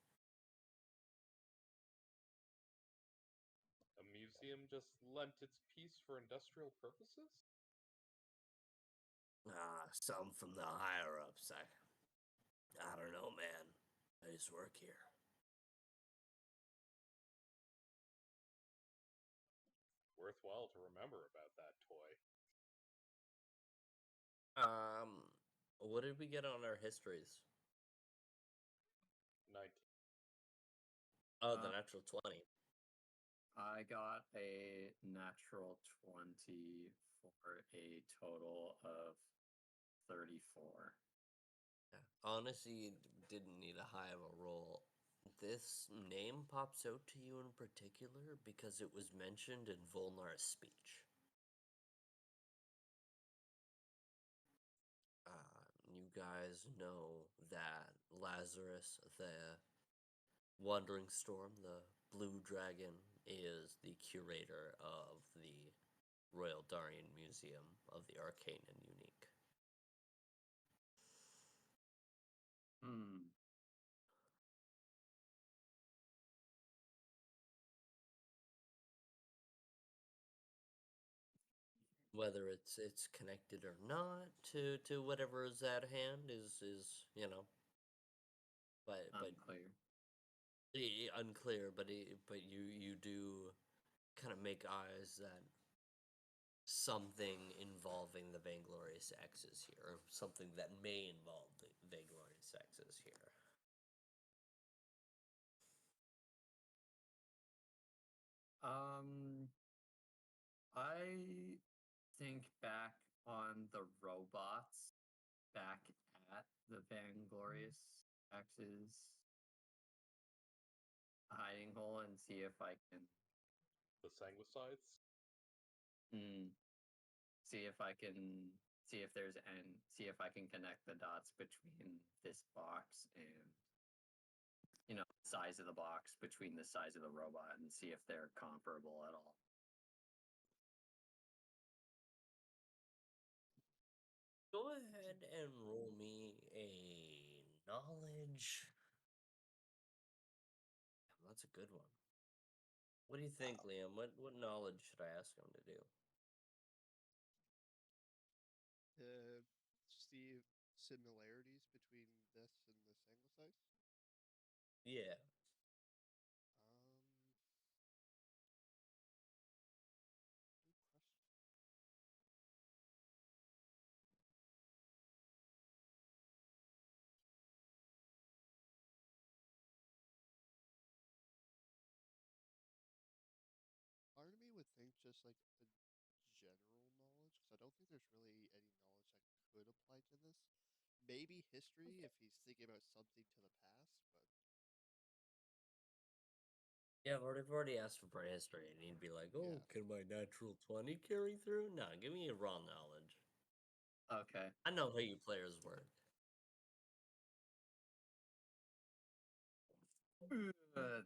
A museum just lent its piece for industrial purposes? Some from the higher ups. I don't know, man. I just work here. Worthwhile to remember about that toy. What did we get on our histories? 19. Oh, the natural 20. I got a natural 20 for a total of 34. Yeah. Honestly, you didn't need a high of a roll. This name pops out to you in particular because it was mentioned in Volnar's speech. You guys know that Lazarus, the Wandering Storm, the Blue Dragon, is the curator of the Royal Darian Museum of the Arcane and Unique. Hmm. Whether it's connected or not to whatever is at hand is but Unclear. unclear, but you do kind of make eyes that something involving the Vainglorious X is here, or something that may involve the Vainglorious X is here. I think back on the robots back at the Vainglorious X's hiding hole and see if I can The Sanguicides? see if I can see if there's and see if I can connect the dots between this box and size of the box between the size of the robot and see if they're comparable at all. Go ahead and roll me a knowledge. That's a good one. What do you think, Liam? What knowledge should I ask him to do? See similarities between this and the Sanguicides? Yeah. Good question. Part of me would think just like a general knowledge, because I don't think there's really any knowledge that could apply to this. Maybe history if he's thinking about something to the past, but Yeah, I've already asked for prehistory, and he'd be like, "Oh, yeah. can my natural 20 carry through?" No, give me a raw knowledge. Okay. I know how you players work.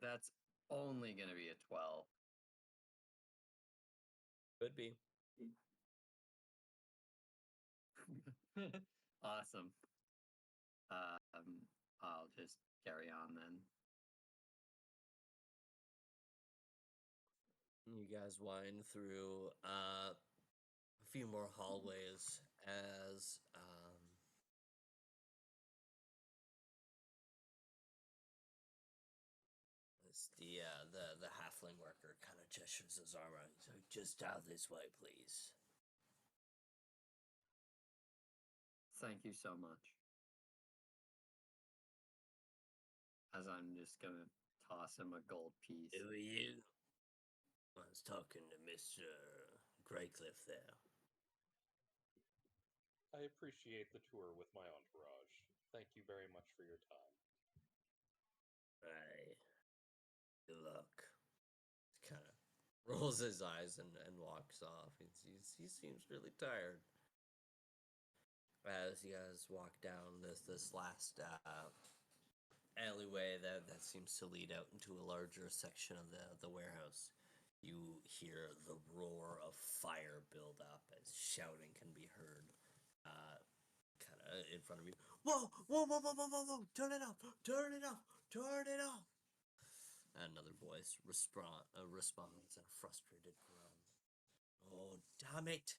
That's only gonna be a 12. Could be. Awesome. I'll just carry on then. You guys wind through a few more hallways as the halfling worker kind of gestures his arm out. He's like, "Just out this way, please." Thank you so much. As I'm just gonna toss him a gold piece. Who are you? I was talking to Mr. Greycliff there. I appreciate the tour with my entourage. Thank you very much for your time. Aye. Good luck. Kind of rolls his eyes and walks off. He seems really tired. As you guys walk down this last alleyway that seems to lead out into a larger section of the warehouse, you hear the roar of fire build up as shouting can be heard kind of in front of you. Whoa, whoa, whoa, whoa, whoa, whoa, whoa, turn it off, turn it off, turn it off. Another voice responds in a frustrated groan. Oh, damn it.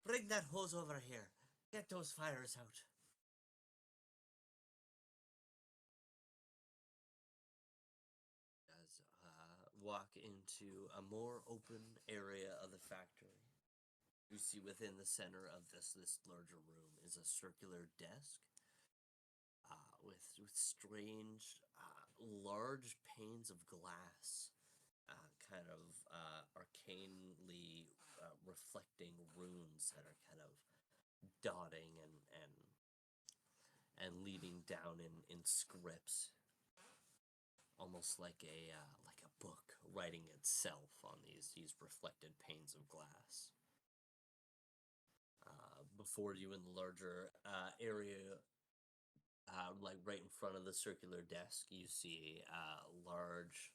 Bring that hose over here. Get those fires out. As walk into a more open area of the factory. You see within the center of this larger room is a circular desk with strange large panes of glass, kind of arcanely reflecting runes that are kind of dotting and leading down in scripts, almost like a book writing itself on these reflected panes of glass. Before you in the larger area, like right in front of the circular desk, you see large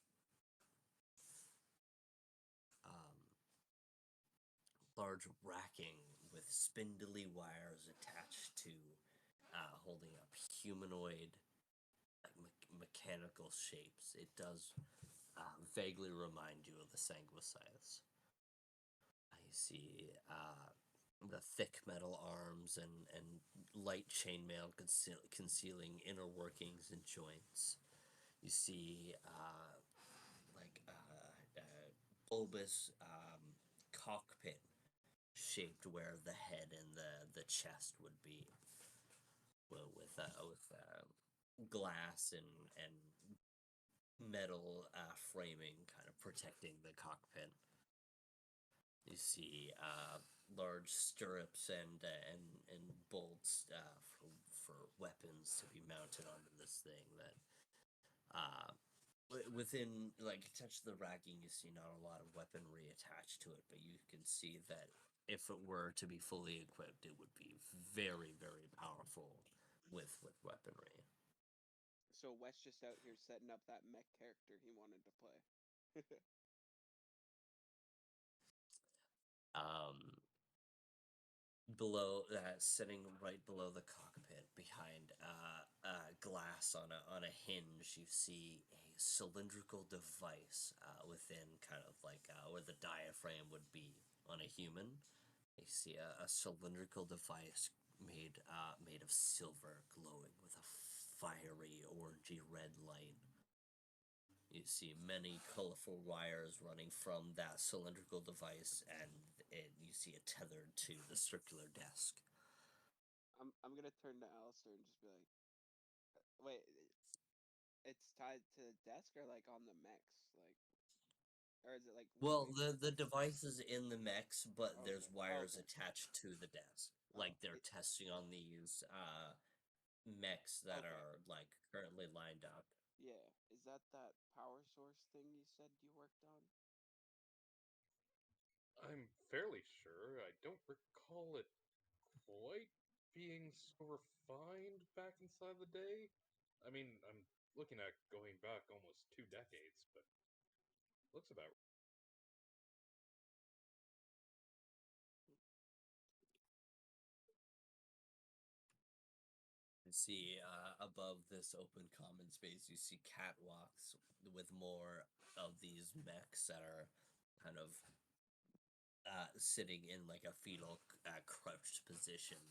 large racking with spindly wires attached to holding up humanoid mechanical shapes. It does vaguely remind you of the Sanguisides. You see the thick metal arms and light chainmail concealing inner workings and joints. You see bulbous cockpit shaped where the head and the chest would be, well, with glass and metal framing kind of protecting the cockpit. You see large stirrups and bolts for weapons to be mounted onto this thing. That within, like, touch the racking, you see not a lot of weaponry attached to it, but you can see that if it were to be fully equipped, it would be very, very powerful with weaponry. So Wes just out here setting up that mech character he wanted to play. Below that, sitting right below the cockpit, behind glass on a hinge, you see a cylindrical device within, kind of like where the diaphragm would be on a human. You see a cylindrical device made of silver, glowing with a fiery orangey red light. You see many colorful wires running from that cylindrical device, and you see it tethered to the circular desk. I'm gonna turn to Alistair and just be like, wait, it's tied to the desk or like on the mechs, like, or is it like? Well, the device is in the mechs, but Okay. there's wires Okay. attached to the desk. Oh, Like they're testing on these mechs that Okay. are like currently lined up. Yeah, is that power source thing you said you worked on? I'm fairly sure. I don't recall it quite being so refined back inside the day. I mean, I'm looking at going back almost 2 decades, but looks about. See above this open common space, you see catwalks with more of these mechs that are kind of sitting in like a fetal crouched position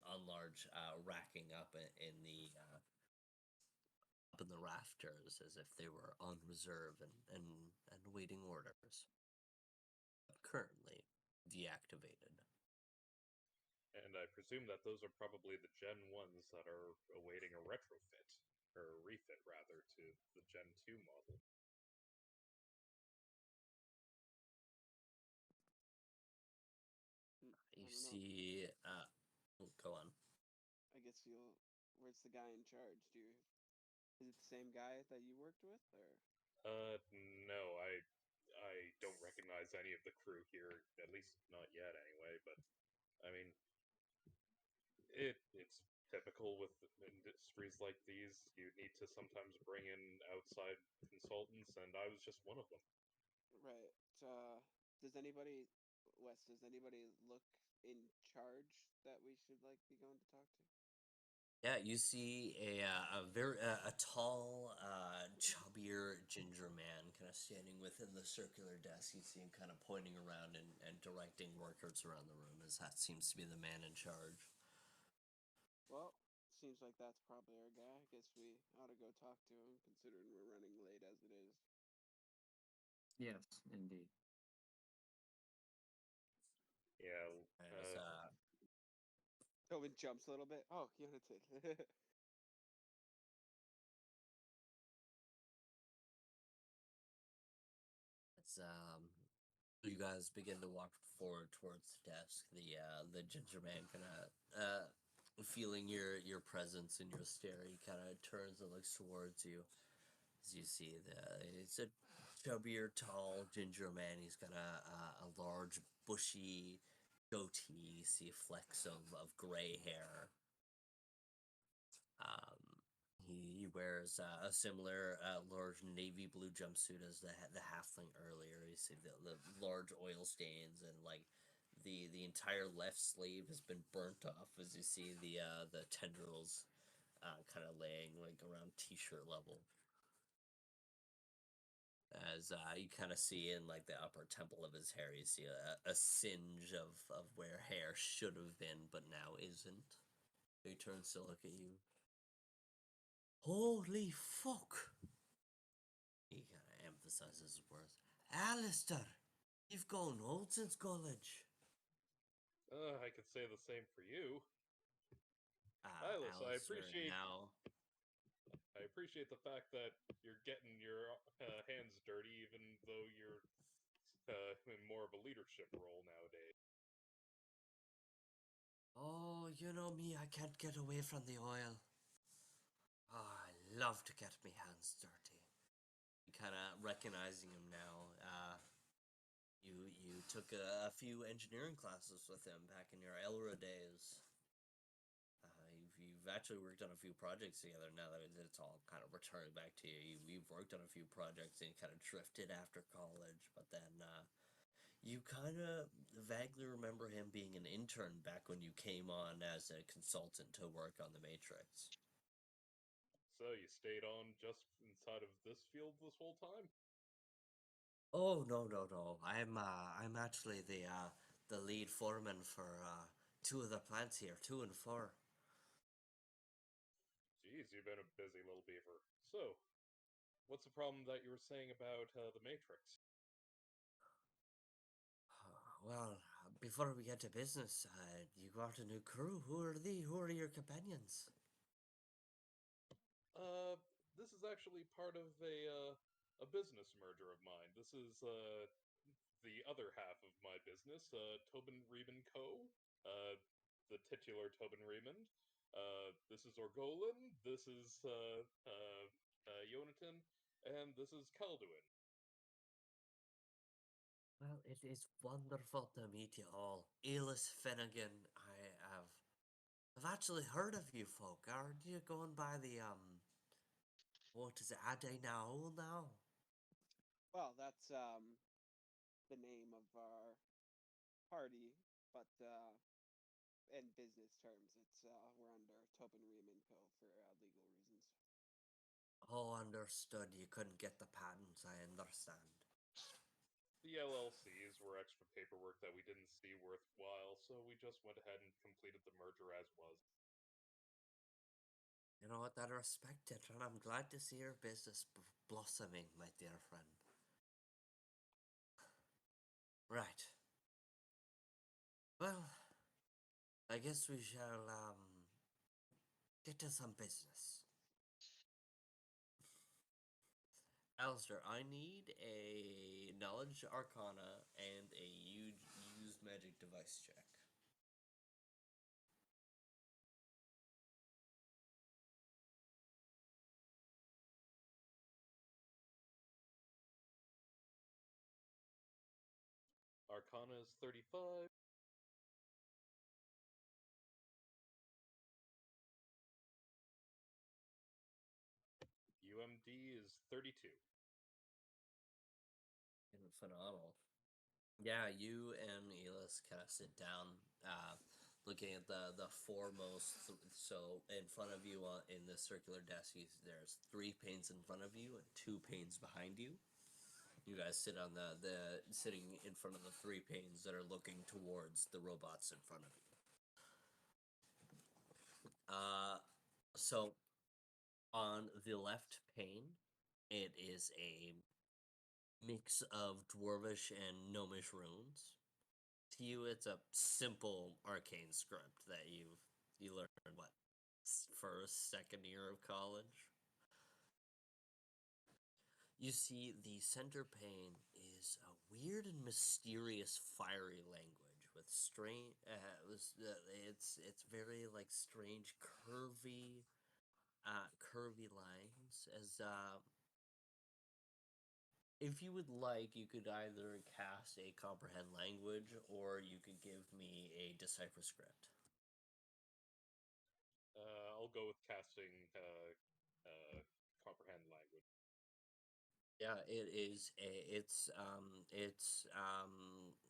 on large racking up in the up in the rafters as if they were on reserve and waiting orders. Currently deactivated. And I presume that those are probably the Gen 1s that are awaiting a retrofit, or a refit rather, to the Gen 2 model. You I don't know. see, go on. I guess you'll. Where's the guy in charge? Is it the same guy that you worked with, or? No, I don't recognize any of the crew here, at least not yet anyway, but I mean, it's typical with industries like these. You need to sometimes bring in outside consultants, and I was just one of them. Right. Does anybody, Wes? Does anybody look in charge that we should like be going to talk to? Yeah, you see a very a tall, chubbier ginger man kind of standing within the circular desk. You see him kind of pointing around and directing workers around the room, as that seems to be the man in charge. Well, seems like that's probably our guy. I guess we ought to go talk to him, considering we're running late as it is. Yes, indeed. Yeah, As Owen jumps a little bit. Oh, Jonathan. as you guys begin to walk forward towards the desk, the ginger man kind of feeling your presence and your stare, he kind of turns and looks towards you. As you see, it's a chubbier, tall ginger man. He's got a large, bushy goatee. You see flecks of gray hair. Um, he wears a similar large navy blue jumpsuit as the halfling earlier. You see the large oil stains and like the entire left sleeve has been burnt off. As you see the tendrils kind of laying like around t-shirt level. As you kind of see in like the upper temple of his hair, you see a singe of where hair should have been but now isn't. He turns to look at you. Holy fuck! He kind of emphasizes his words. Alistair, you've gone old since college. I could say the same for you. Alistair now. I appreciate the fact that you're getting your hands dirty, even though you're in more of a leadership role nowadays. Oh, you know me, I can't get away from the oil. Oh, I love to get me hands dirty. Kind of recognizing him now. You took a few engineering classes with him back in your Elra days. You've actually worked on a few projects together now that it's all kind of returning back to you. You've worked on a few projects and kind of drifted after college, but then you kind of vaguely remember him being an intern back when you came on as a consultant to work on the Matrix. So you stayed on just inside of this field this whole time? Oh no. I'm actually the lead foreman for two of the plants here, 2 and 4. Jeez, you've been a busy little beaver. So, what's the problem that you were saying about the Matrix? Well, before we get to business, you got a new crew. Who are they? Who are your companions? This is actually part of a business merger of mine. This is the other half of my business, Tobin Riemann Co. The titular Tobin Riemann. This is Orgolan. This is Jonathan, and this is Calduin. Well, it is wonderful to meet you all. Elis Finnegan, I've actually heard of you folk. Are you going by What is Ade now? Well, that's the name of our party, but in business terms, it's we're under Tobin Riemann Co. for legal reasons. Oh, understood. You couldn't get the patents, I understand. The LLCs were extra paperwork that we didn't see worthwhile, so we just went ahead and completed the merger as was. You know what? I respect it, and I'm glad to see your business blossoming, my dear friend. Right. Well, I guess we shall, get to some business. Alistair, I need a Knowledge Arcana and a Use Magic Device check. Arcana is 35. UMD is 32. Phenomenal. Yeah, you and Elis kind of sit down, looking at the foremost. So in front of you, in the circular desk, there's 3 panes in front of you and 2 panes behind you. You guys sit on the sitting in front of the 3 panes that are looking towards the robots in front of you. So on the left pane, it is a mix of dwarvish and gnomish runes. To you, it's a simple arcane script that you learned what, first, second year of college. You see, the center pane is a weird and mysterious fiery language with strange. It's very like strange curvy lines. As if you would like, you could either cast a comprehend language, or you could give me a decipher script. I'll go with casting comprehend language. Yeah, it's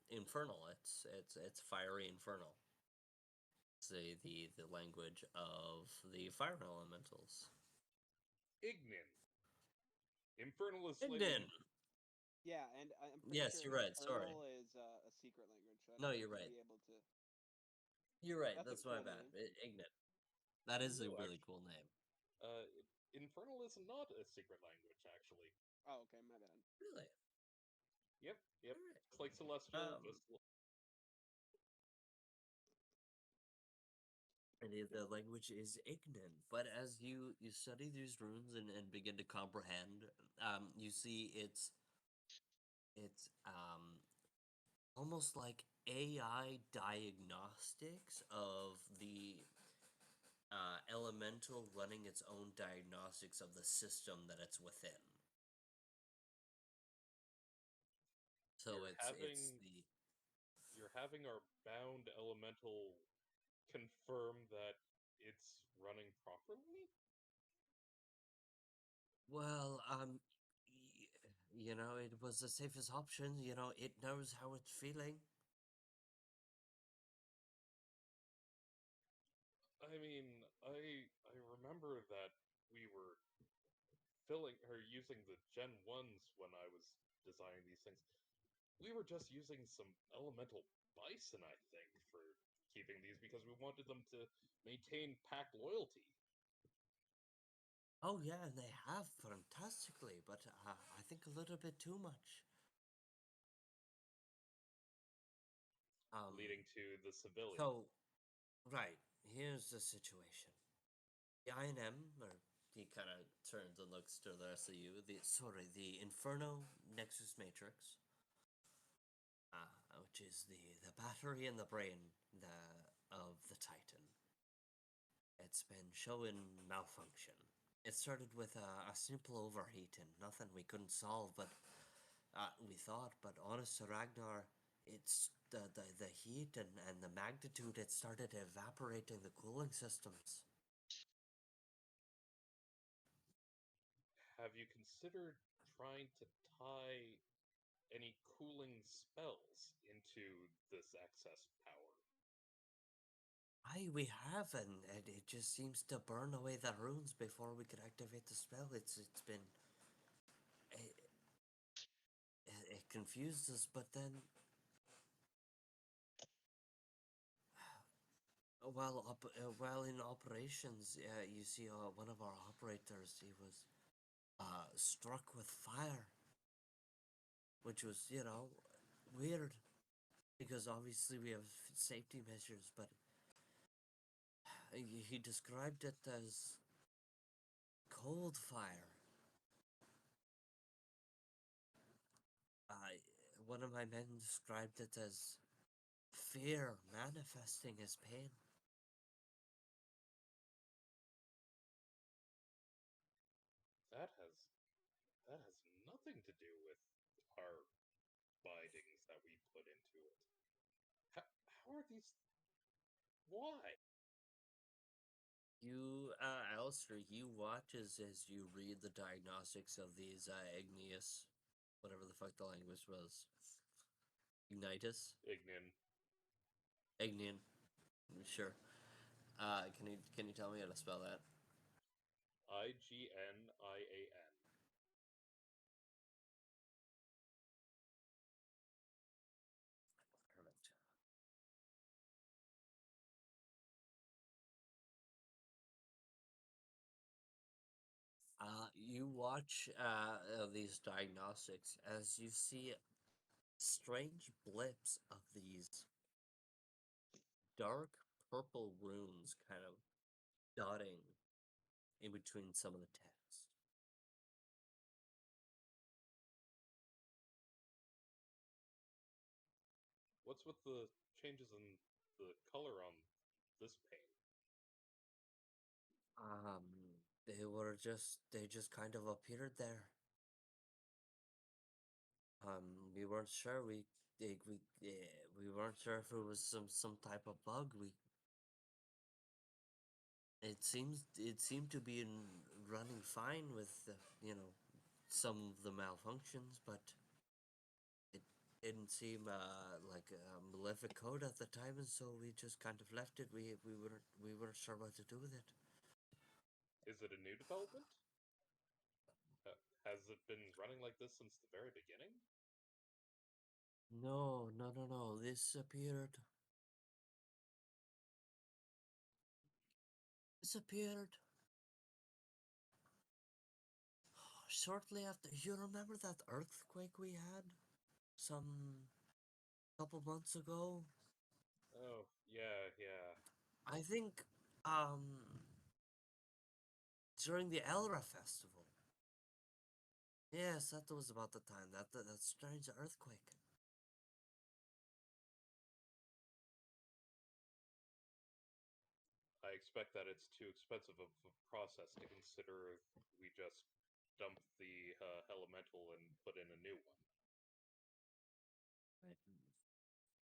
infernal. It's fiery infernal. It's the language of the fire elementals. Ignin. Infernal is Ignin. Yeah, and I'm pretty Yes, sure you're right. Sorry. Infernal is a secret language. So I No, don't you're think right. you'd be able to. You're right. That's a That's my cool bad. name. Ignin. That is a No, really actually, cool name. Infernal is not a secret language, actually. Oh, okay, my bad. Really? Yep. Alright. It's like Celestial. And the language is Ignin. But as you study these runes and begin to comprehend, you see it's almost like AI diagnostics of the elemental running its own diagnostics of the system that it's within. So You're having our bound elemental confirm that it's running properly? well, it was the safest option. It knows how it's feeling. I mean, I remember that we were filling or using the Gen 1s when I was designing these things. We were just using some elemental bison, I think, for keeping these because we wanted them to maintain pack loyalty. Oh yeah, and they have fantastically, but I think a little bit too much. Leading to the civilians. So, right, here's the situation. The INM, or he kind of turns and looks to the rest of you. The Inferno Nexus Matrix, which is the battery and the brain of the Titan. It's been showing malfunction. It started with a simple overheat and nothing we couldn't solve, but we thought. But honest to Ragnar, it's the heat and the magnitude. It started evaporating the cooling systems. have you considered trying to tie any cooling spells into this excess power? Aye, we have, and it just seems to burn away the runes before we could activate the spell. It's been it confused us, but then while in operations, you see, one of our operators, he was struck with fire, which was, weird because obviously we have safety measures, but he described it as cold fire. One of my men described it as fear manifesting as pain. That has nothing to do with our bindings that we put into it. How are these? Why? Alistair, you watch as you read the diagnostics of these igneous, whatever the fuck the language was, ignitus, Ignin. ignian, sure. Can you tell me how to spell that? Ignian. Perfect. You watch these diagnostics as you see strange blips of these dark purple runes kind of dotting in between some of the text. What's with the changes in the color on this paint? They just kind of appeared there. We weren't sure. We weren't sure if it was some type of bug. It seemed to be running fine with some of the malfunctions, but it didn't seem like a malefic code at the time, and so we just kind of left it. We weren't sure what to do with it. Is it a new development? Has it been running like this since the very beginning? No, no, no, no. This appeared. Disappeared shortly after. You remember that earthquake we had some couple months ago? Oh, yeah, yeah. I think during the Elra festival. Yes, that was about the time that strange earthquake. I expect that it's too expensive of a process to consider if we just dump the elemental and put in a new one. Right.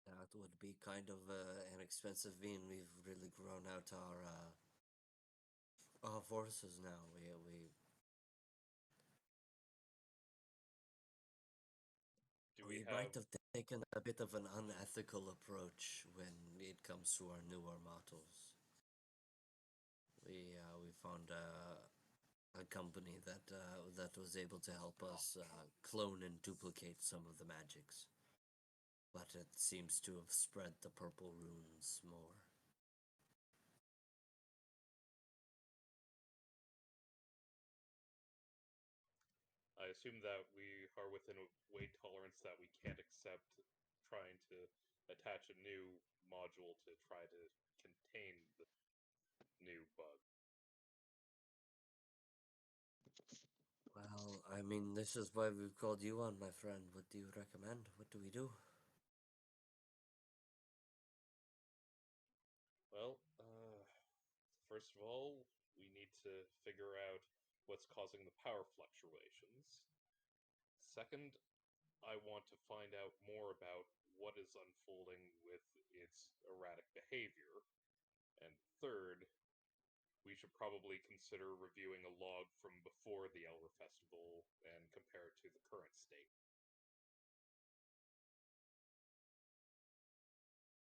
That would be kind of an expensive bean. We've really grown out our forces now. Do we We have might have taken a bit of an unethical approach when it comes to our newer models. We found a company that was able to help us clone and duplicate some of the magics, but it seems to have spread the purple runes more. I assume that we are within a weight tolerance that we can't accept trying to attach a new module to try to contain the new bug. Well, I mean, this is why we've called you on, my friend. What do you recommend? What do we do? Well, first of all, we need to figure out what's causing the power fluctuations. Second, I want to find out more about what is unfolding with its erratic behavior. And third, we should probably consider reviewing a log from before the Elver Festival and compare it to the current state.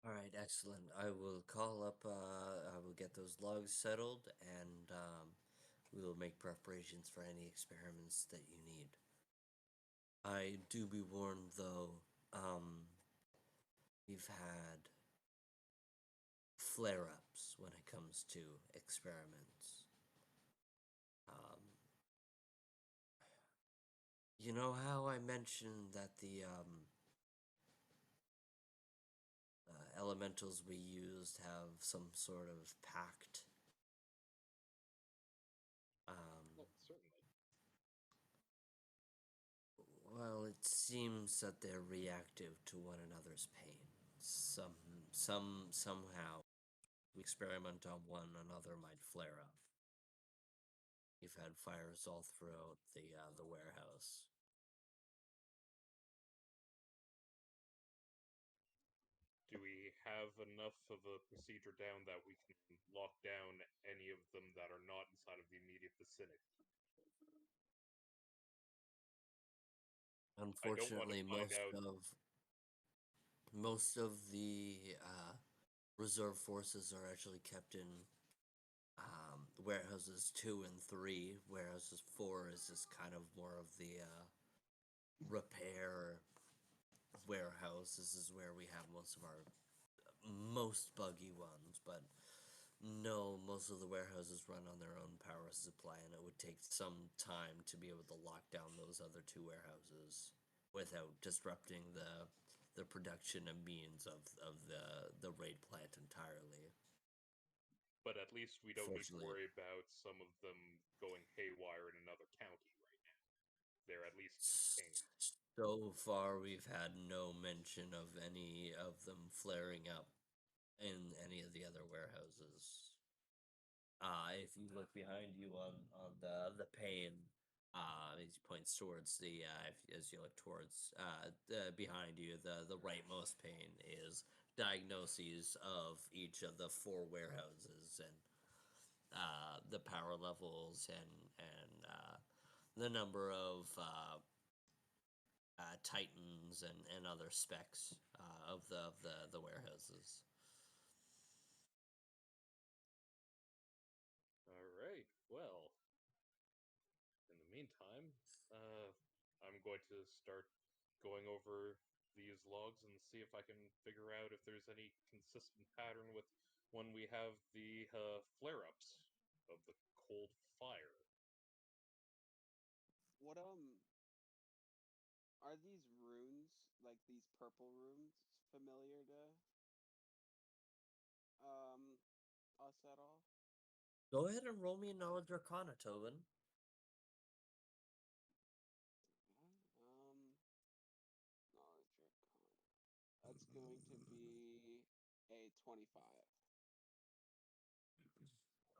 All right, excellent. I will call up. I will get those logs settled, and we will make preparations for any experiments that you need. I do be warned, though. We've had flare-ups when it comes to experiments. You know how I mentioned that the elementals we used have some sort of pact? Well, certainly. Well, it seems that they're reactive to one another's pain. Somehow, we experiment on one another might flare up. We've had fires all throughout the warehouse. Do we have enough of a procedure down that we can lock down any of them that are not inside of the immediate vicinity? Unfortunately, find out- most of the reserve forces are actually kept in warehouses 2 and 3. Warehouses 4 is just kind of more of the repair warehouse. This is where we have most of our most buggy ones, but no, most of the warehouses run on their own power supply, and it would take some time to be able to lock down those other 2 warehouses without disrupting the production and means of the raid plant entirely. But at least we don't need to Fortunately. worry about some of them going haywire in another county right now. They're at least contained. So far, we've had no mention of any of them flaring up in any of the other warehouses. If you look behind you on the pane, as he points towards as you look towards behind you, the rightmost pane is diagnoses of each of the 4 warehouses and the power levels and the number of titans and other specs of the warehouses. All right. Well, in the meantime, I'm going to start going over these logs and see if I can figure out if there's any consistent pattern with when we have the flare-ups of the cold fire. What are these runes, like these purple runes, familiar to us at all? Go ahead and roll me a knowledge arcana, Tobin. Knowledge arcana. That's going to be a 25.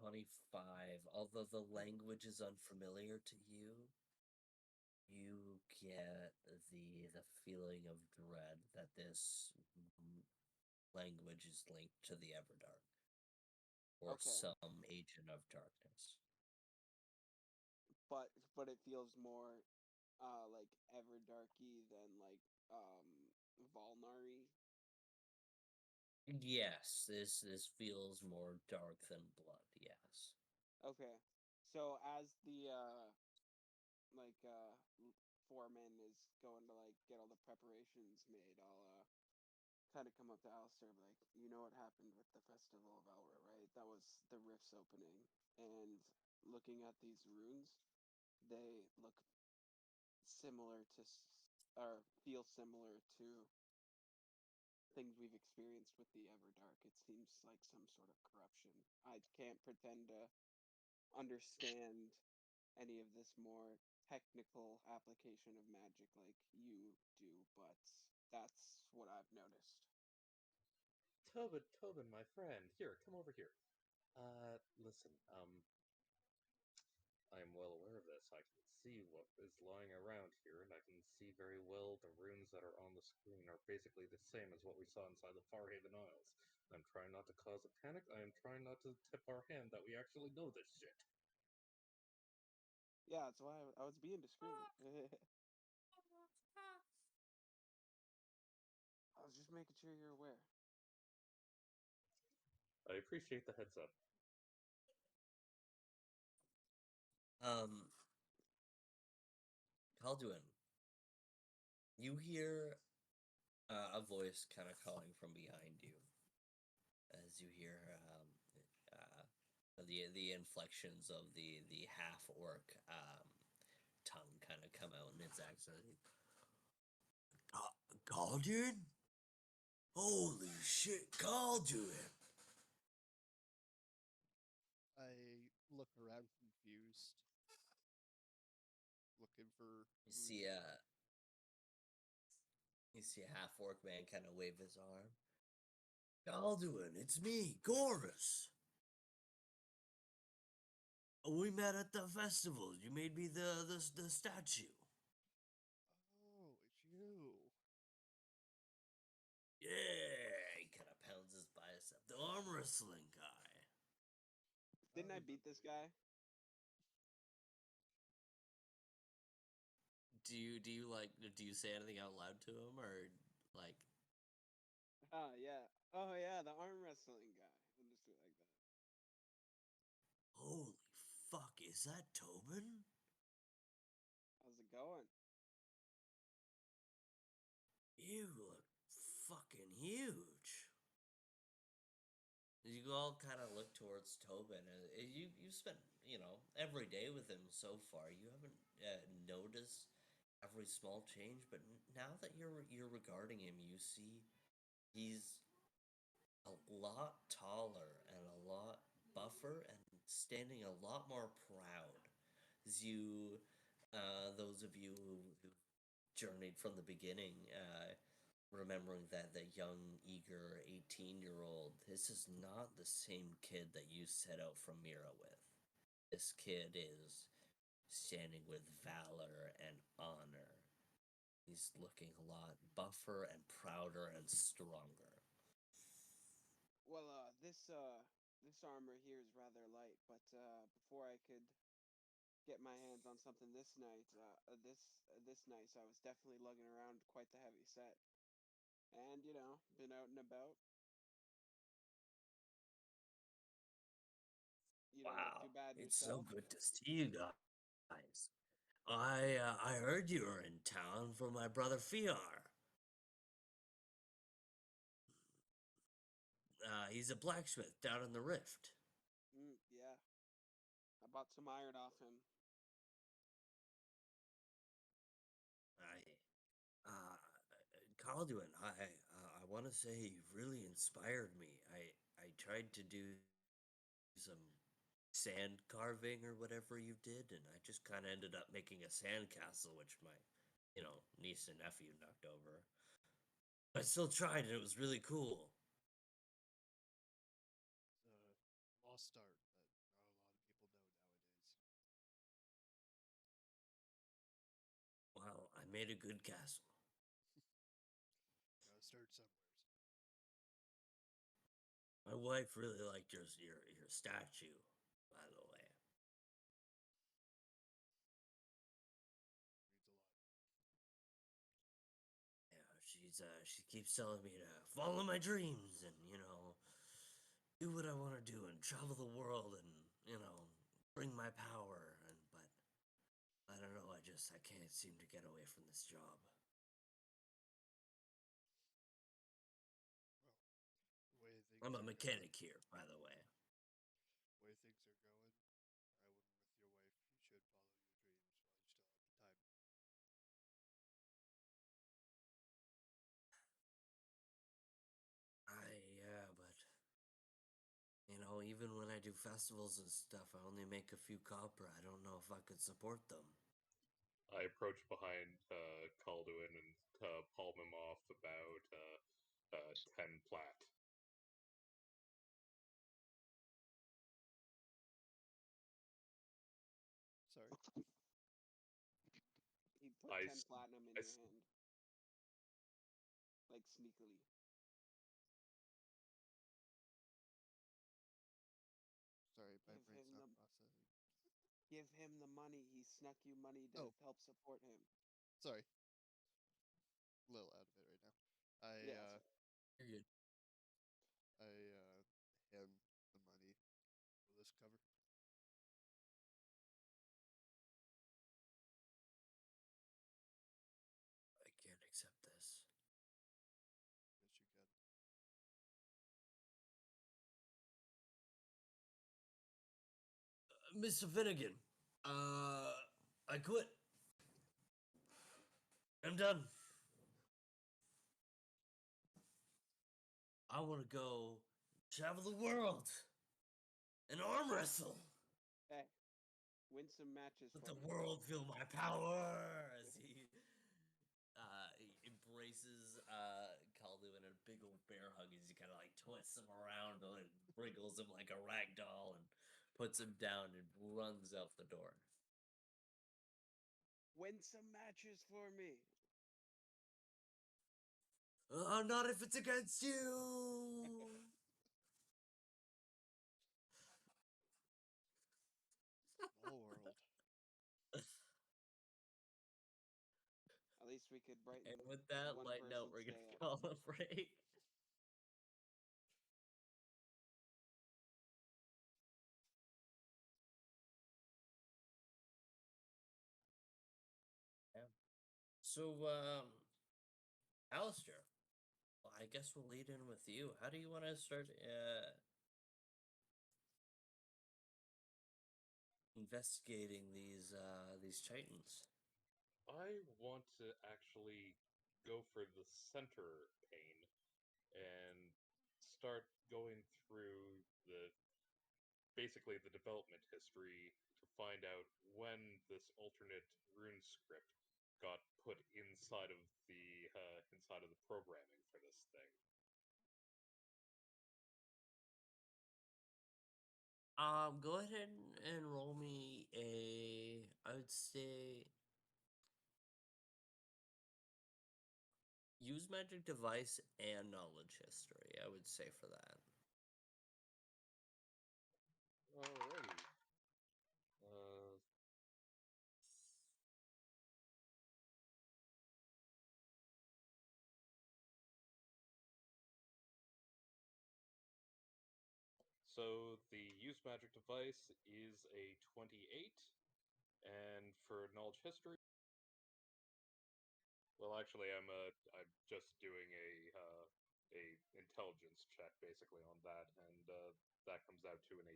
25. Although the language is unfamiliar to you, you get the feeling of dread that this language is linked to the Everdark or Okay. some agent of darkness. But it feels more like Everdarky than like Volnari. Yes, this feels more dark than blood. Yes. Okay. So as the foreman is going to like get all the preparations made, I'll kind of come up to Alistair and be like, you know what happened with the Festival of Elra, right? That was the Rift's opening. And looking at these runes, they look similar to, or feel similar to things we've experienced with the Everdark. It seems like some sort of corruption. I can't pretend to understand any of this more technical application of magic like you do, but that's what I've noticed. Tobin, my friend, here, come over here. Listen, I am well aware of this. I can see what is lying around here, and I can see very well the runes that are on the screen are basically the same as what we saw inside the Farhaven Isles. I'm trying not to cause a panic. I am trying not to tip our hand that we actually know this shit. Yeah, that's why I was being discreet. I was just making sure you're aware. I appreciate the heads up. Calduin, you hear a voice kind of calling from behind you as you hear the inflections of the half orc tongue kind of come out in its accent. Calduin? Holy shit, Calduin! I look around confused, looking for You who's. see a half orc man kind of wave his arm. Calduin, it's me, Gorus. We met at the festival. You made me the statue. Oh, it's you. Yeah, he kind of pounds his bicep. The arm wrestling guy. Didn't I beat this guy? Do you say anything out loud to him or like? Oh yeah. Oh yeah, the arm wrestling guy. We'll just do it like that. Holy fuck! Is that Tobin? How's it going? You look fucking huge. You all kind of look towards Tobin, and you spent every day with him so far. You haven't noticed every small change, but now that you're regarding him, you see he's a lot taller and a lot buffer and standing a lot more proud. As those of you who journeyed from the beginning, remembering that the young, eager 18-year-old, this is not the same kid that you set out from Mira with. This kid is standing with valor and honor. He's looking a lot buffer and prouder and stronger. Well, this armor here is rather light, but before I could get my hands on something this nice, I was definitely lugging around quite the heavy set, and been out and about. You don't look Wow, too bad it's so yourself. good to see you guys. I heard you were in town for my brother Fiar. He's a blacksmith down in the Rift. Yeah, I bought some iron off him. Uh, Calduin, I want to say you really inspired me. I tried to do some sand carving or whatever you did, and I just kind of ended up making a sandcastle, which my, niece and nephew knocked over. I still tried, and it was really cool. It's a lost art that not a lot of people know nowadays. Well, I made a good castle. Gotta start somewhere. My wife really liked your statue, by the way. Means a lot. Yeah, she keeps telling me to follow my dreams and do what I want to do and travel the world and bring my power but I don't know, I can't seem to get away from this job. Well, the way things I'm a are mechanic here, by the way. going, way things are going, I wouldn't with your wife. You should follow your dreams while you still have the time. Yeah, but even when I do festivals and stuff, I only make a few copper. I don't know if I could support them. I approach behind Calduin and palm him off about 10 plat. Sorry. He put I 10 s- platinum in I your s- hand, like sneakily. Give him the money. He snuck you money to Oh. help support him. Sorry. A little out of it right now. Yeah, sorry. You're good. I hand the money. Will this cover? I can't accept this. Yes, you can. Mr. Finnegan, I quit. I'm done. I want to go travel the world and arm wrestle. Hey, win some matches Let for the me. world feel my power as he embraces Kaldu in a big old bear hug as he kind of like twists him around and wriggles him like a rag doll and puts him down and runs out the door. Win some matches for me. Not if it's against you. Small world. At least we could brighten And with that one light note, we're person's gonna day up. call a break. Yeah. So, Alistair, well, I guess we'll lead in with you. How do you want to start investigating these titans? I want to actually go for the center pane and start going through basically the development history to find out when this alternate rune script got put inside of the programming for this thing. Go ahead and roll me I would say, use magic device and knowledge history. I would say for that. Alrighty. Uh, so the use magic device is a 28, and for knowledge history, well, actually, I'm just doing a intelligence check basically on that, and that comes out to an 18.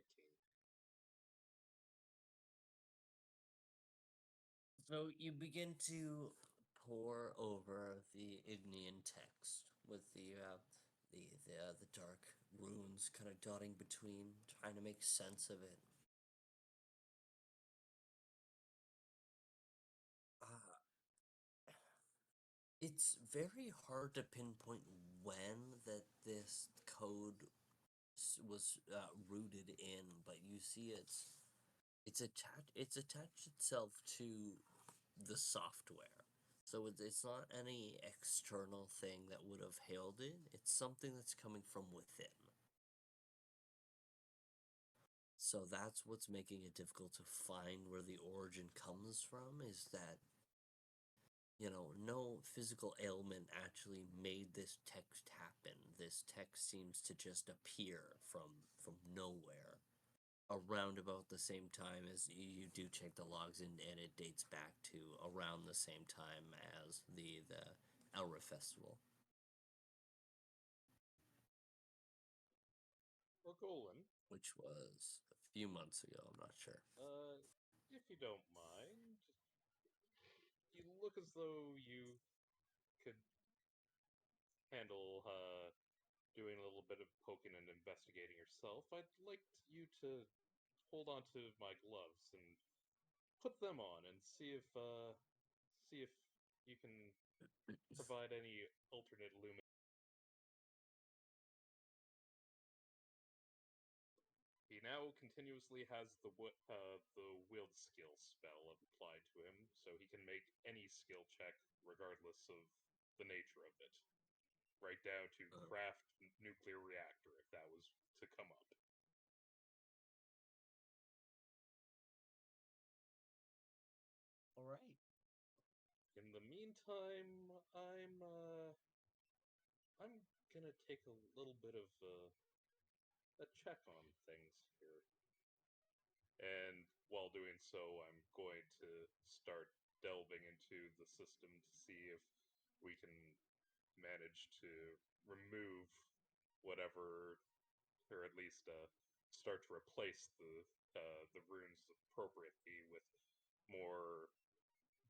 So you begin to pore over the Ignean text with the dark runes kind of dotting between, trying to make sense of it. It's very hard to pinpoint when that this code was rooted in, but you see it's attached itself to the software. So it's not any external thing that would have hailed it. It's something that's coming from within. So that's what's making it difficult to find where the origin comes from, is that, no physical ailment actually made this text happen. This text seems to just appear from nowhere around about the same time as you do check the logs, and it dates back to around the same time as the Elra festival. Well, Golan, Which was a few months ago, I'm not sure. if you don't mind, you look as though you could handle doing a little bit of poking and investigating yourself. I'd like you to hold on to my gloves and put them on and see if you can provide any alternate lumen. He now continuously has the wield skill spell applied to him, so he can make any skill check regardless of the nature of it, right down to craft nuclear reactor if that was to come up. meantime, I'm gonna take a little bit of a check on things here. And while doing so, I'm going to start delving into the system to see if we can manage to remove whatever, or at least start to replace the runes appropriately with more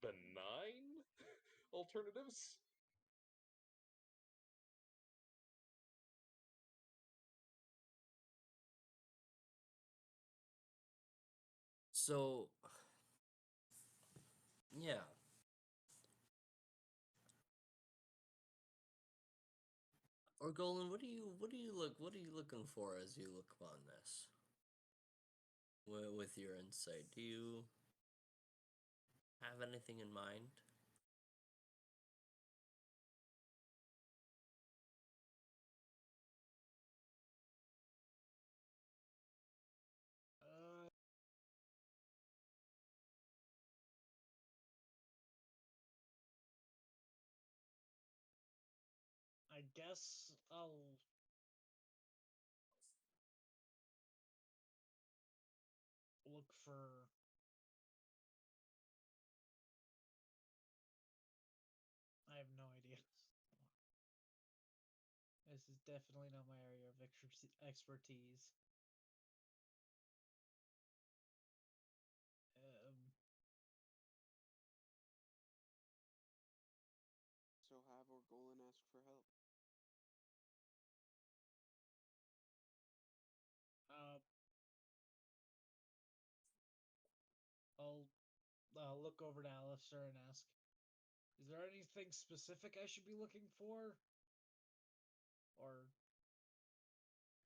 benign alternatives. So, yeah. Or Golan, what are you looking for as you look upon this? With your insight, do you have anything in mind? I guess I'll look for I have no idea. This is definitely not my area of expertise. So have Orgolan ask for help. Uh, I'll look over to Alistair and ask, is there anything specific I should be looking for? Or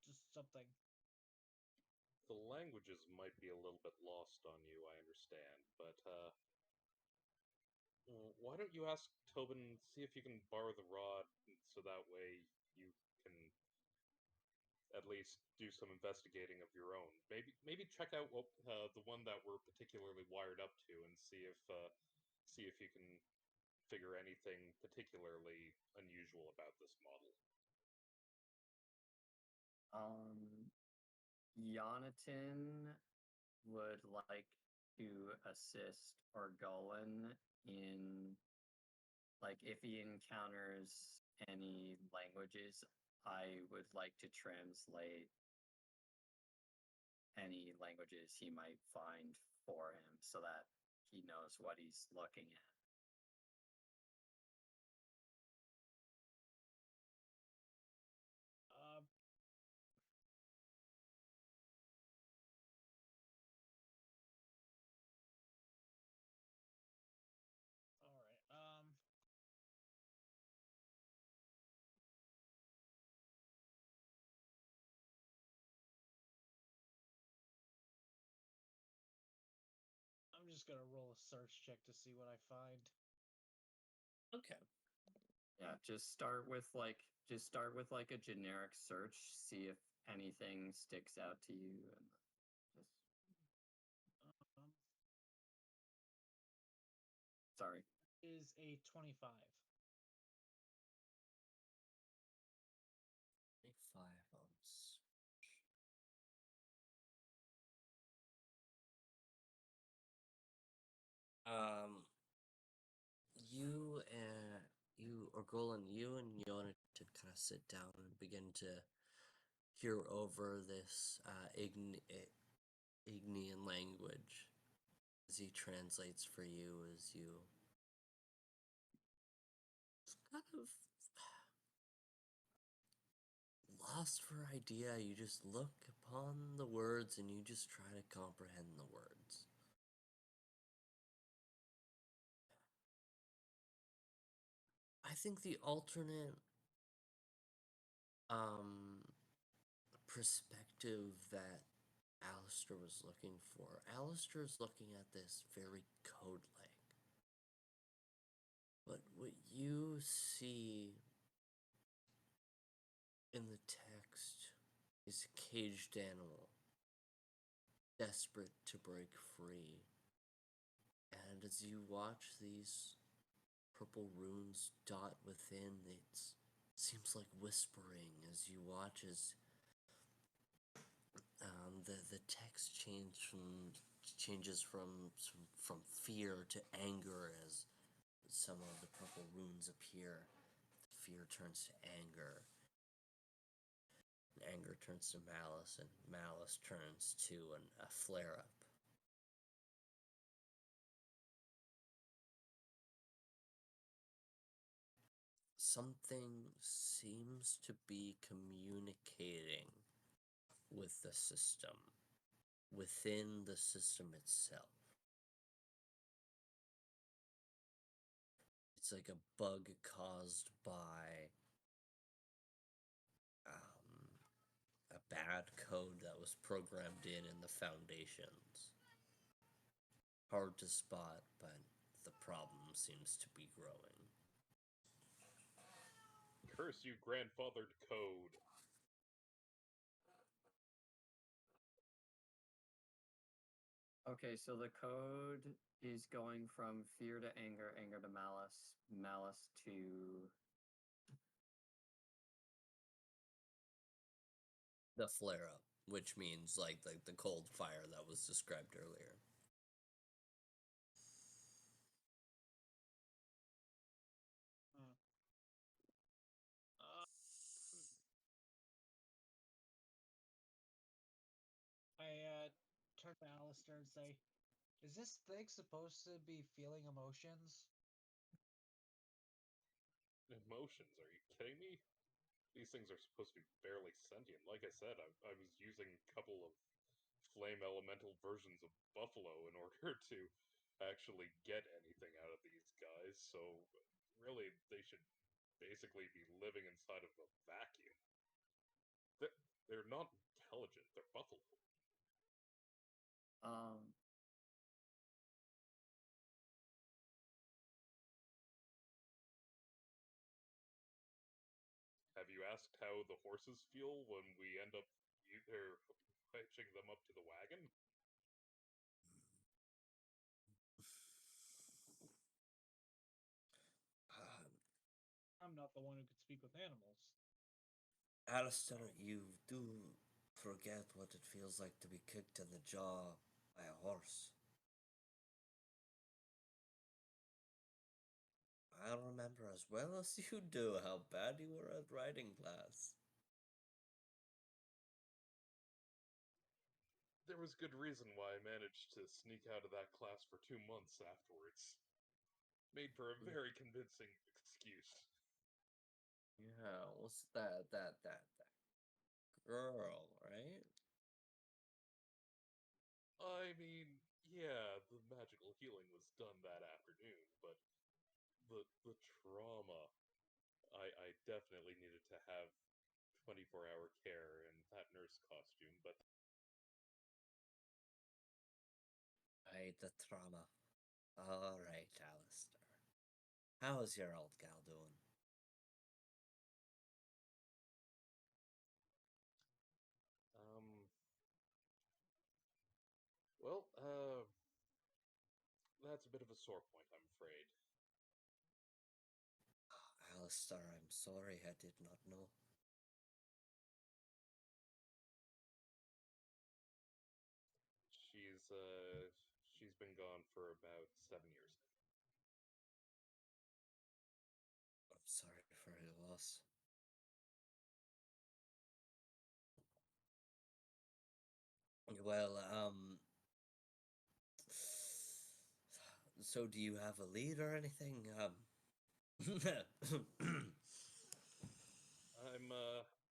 just something? The languages might be a little bit lost on you, I understand, but why don't you ask Tobin, see if you can borrow the rod, so that way you can at least do some investigating of your own. Maybe check out what the one that we're particularly wired up to, and see if you can figure anything particularly unusual about this model. Jonathan would like to assist Orgolan in, like, if he encounters any languages, I would like to translate any languages he might find for him so that he knows what he's looking at. All right. I'm just gonna roll a search check to see what I find. Okay. Yeah, just start with like a generic search, see if anything sticks out to you, and just Um, sorry. is a 25. 25 ounce. You and Yona to kind of sit down and begin to hear over this Ignean language as he translates for you, as you kind of lost for idea. You just look upon the words and you just try to comprehend the words. I think the alternate perspective that Alistair was looking for. Alistair is looking at this very code-like. But what you see in the text is a caged animal, desperate to break free. And as you watch these purple runes dot within. It seems like whispering as you watch as the text changes from fear to anger as some of the purple runes appear. Fear turns to anger. Anger turns to malice, and malice turns to a flare up. Something seems to be communicating with the system, within the system itself. It's like a bug caused by a bad code that was programmed in the foundations. Hard to spot, but the problem seems to be growing. Curse you, grandfathered code. Okay, so the code is going from fear to anger, anger to malice, malice to The flare up, which means like the cold fire that was described earlier. I turn to Alistair and say, "Is this thing supposed to be feeling emotions?" Emotions, are you kidding me? These things are supposed to be barely sentient. Like I said, I was using a couple of flame elemental versions of Buffalo in order to actually get anything out of these guys, so really they should basically be living inside of a vacuum. They're not intelligent, they're Buffalo. um Have you asked how the horses feel when we end up either hitching them up to the wagon? I'm not the one who could speak with animals. Alistair, you do forget what it feels like to be kicked in the jaw by a horse. I remember as well as you do how bad you were at riding class. There was good reason why I managed to sneak out of that class for 2 months afterwards. Made for a very convincing excuse. Yeah, what's that girl, right? I mean, yeah, the magical healing was done that afternoon, but the trauma, I definitely needed to have 24-hour care in that nurse costume, but Right, the trauma. Alright, Alistair. How is your old gal doing? um well, that's a bit of a sore point, I'm afraid. Alistair, I'm sorry, I did not know. She's been gone for about 7 years now. I'm sorry for your loss. Well, so do you have a lead or anything?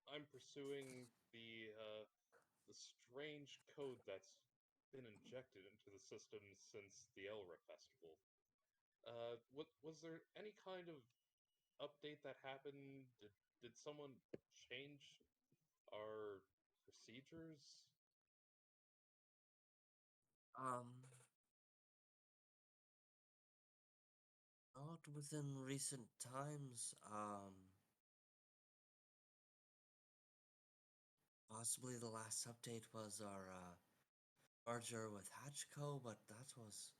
I'm pursuing the strange code that's been injected into the system since the Elra Festival. Was there any kind of update that happened? Did someone change our procedures? um, not within recent times. Possibly the last update was our merger with Hatchco, but that was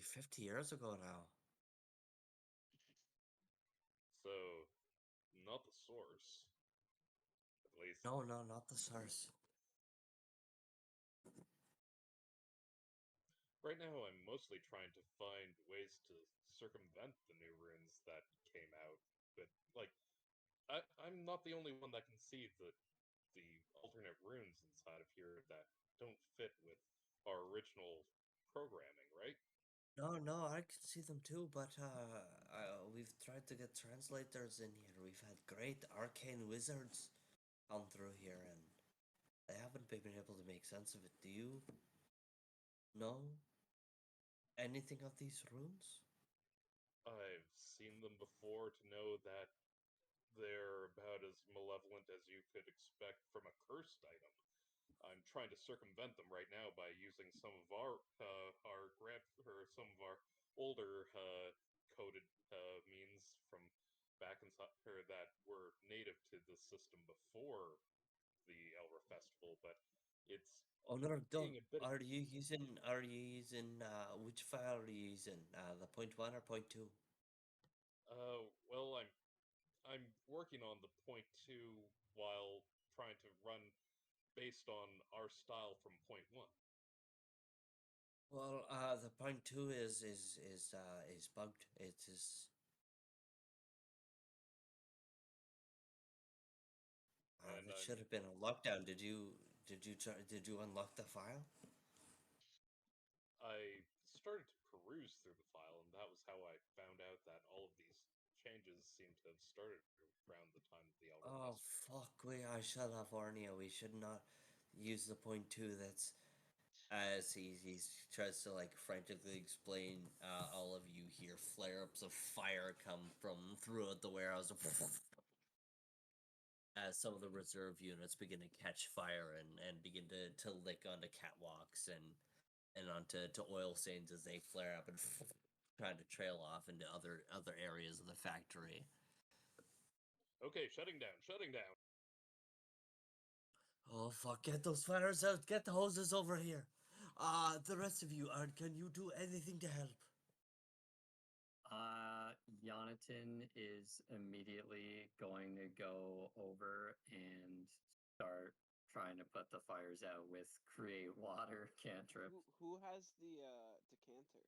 50 years ago now. So, not the source. At least. No, not the source. Right now, I'm mostly trying to find ways to circumvent the new runes that came out. But, like, I'm not the only one that can see the alternate runes inside of here that don't fit with our original programming, right? No, I can see them too, but we've tried to get translators in here. We've had great arcane wizards come through here, and they haven't been able to make sense of it. Do you know anything of these runes? I've seen them before to know that they're about as malevolent as you could expect from a cursed item. I'm trying to circumvent them right now by using some of some of our older coded means from back inside or that were native to the system before the Elra Festival, but it's Oh no, don't. being a bit. Are you using which file are you using? The .1 or .2? Well, I'm working on the point two while trying to run based on our style from point one. Well, the .2 is bugged. It is. And That I'm should have been a lockdown. Did you unlock the file? I started to peruse through the file, and that was how I found out that all of these changes seem to have started around the time of the Elder Oh Festival. fuck! I should have warned you. We should not use the .2. That's as he tries to like frantically explain. All of you hear flare-ups of fire come from throughout the warehouse. As some of the reserve units begin to catch fire and begin to lick onto catwalks and onto oil stains as they flare up and try to trail off into other areas of the factory. Okay, shutting down, shutting down. Oh fuck, get those fires out, get the hoses over here. The rest of you, can you do anything to help? Jonathan is immediately going to go over and start trying to put the fires out with create water cantrip. Who has the decanter?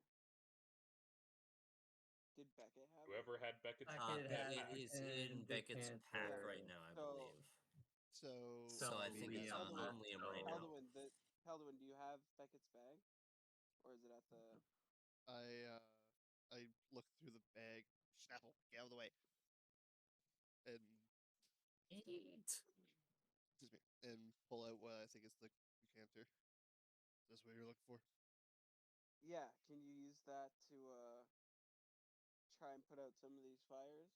Did Beckett have it? Whoever had Beckett's Beckett pack. It is in and Beckett's pack decanter. right now, I So- believe. So I think it's on Liam right now. Helduin, do you have Beckett's bag, or is it at the? I look through the bag. Snaffle, get out of the way. And excuse me, and pull out what I think is the decanter. Is this what you're looking for? Yeah, can you use that to try and put out some of these fires?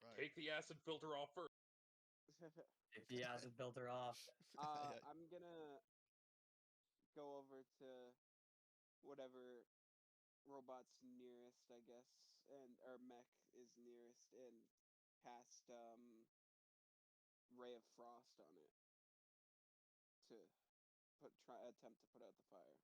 Try. Take the acid filter off first. If the acid filter off, I'm gonna go over to whatever robot's nearest, I guess, and or mech is nearest, and cast ray of frost on it to attempt to put out the fire.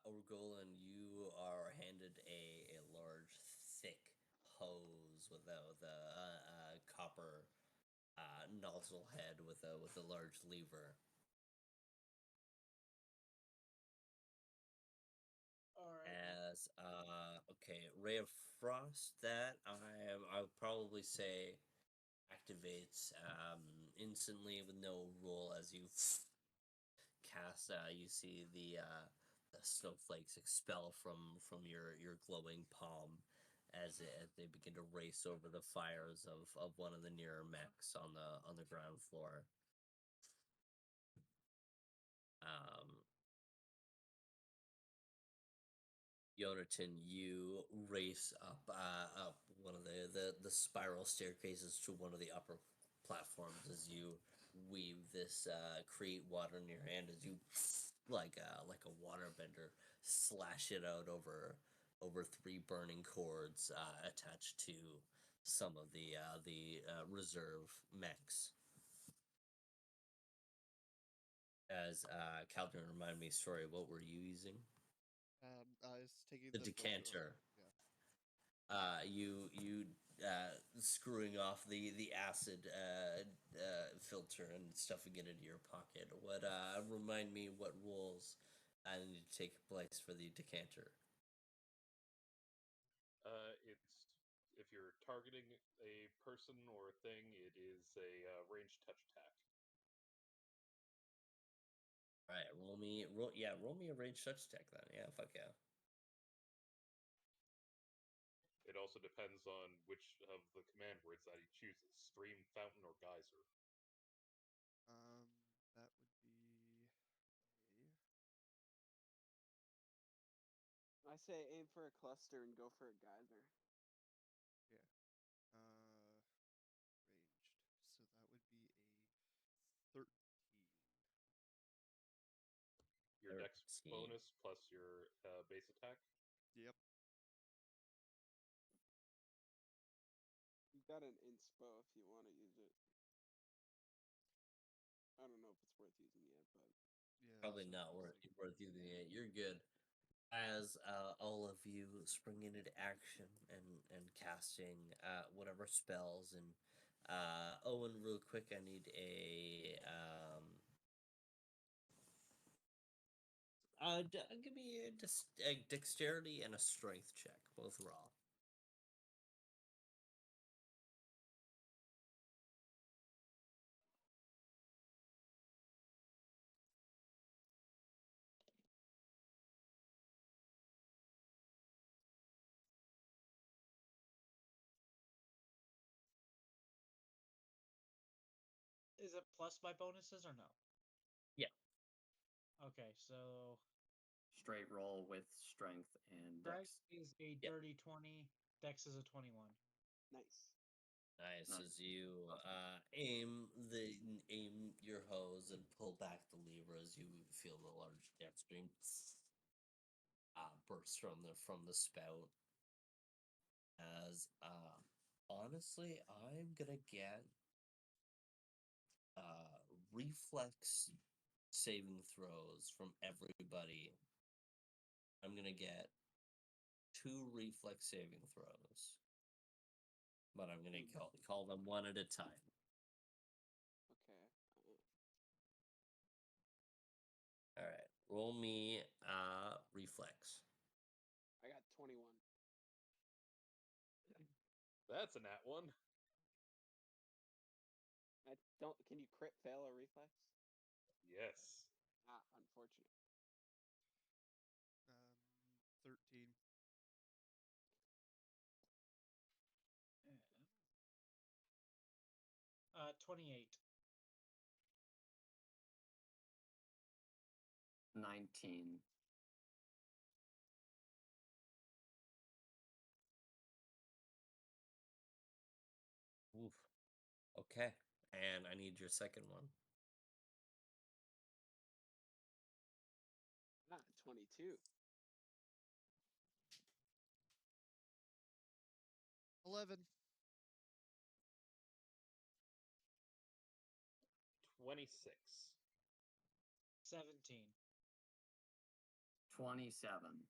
Orgolan, you are handed a large, thick hose with a copper nozzle head with a large lever. Alright. As okay, ray of frost that I would probably say activates instantly with no roll as you cast. You see the snowflakes expel from your glowing palm as they begin to race over the fires of one of the nearer mechs on the ground floor. Yonatan, you race up one of the spiral staircases to one of the upper platforms as you weave this create water in your hand as you like a waterbender slash it out over three burning cords attached to some of the reserve mechs. as Calvin reminded me, sorry, what were you using? I was taking The filter decanter. Yeah. You screwing off the acid filter and stuffing it into your pocket. What remind me what rules need to take place for the decanter? It's if you're targeting a person or a thing, it is a ranged touch attack. All right, roll me a ranged touch attack then. Yeah, fuck yeah. It also depends on which of the command words that he chooses: stream, fountain, or geyser. That would be I say aim for a cluster and go for a geyser. ranged. So that would be a 13. Your dex 13. bonus plus your base attack. Yep. You've got an inspo if you want to use it. I don't know if it's worth using yet, but Yeah. Probably that's what not I was worth thinking. using it. You're good. As all of you spring into action and casting whatever spells and Owen, real quick, I need give me a dexterity and a strength check, both raw. Is it plus my bonuses or no? Yeah. Okay, so Straight roll with strength and strength dex. is a Yep. dirty 20, dex is a 21. nice. Nice. Nice. As you aim your hose and pull back the lever as you feel the large jet stream burst from the spout. As honestly, I'm gonna get reflex saving throws from everybody. I'm gonna get 2 reflex saving throws, but I'm gonna call them one at a time. Okay. All right, roll me reflex. I got 21. That's a nat one. I don't. Can you crit fail a reflex? Yes. Ah, unfortunate. 13. 28. 19. Oof. Okay, and I need your second one. Ah, 22. 11. 26. 17. 27.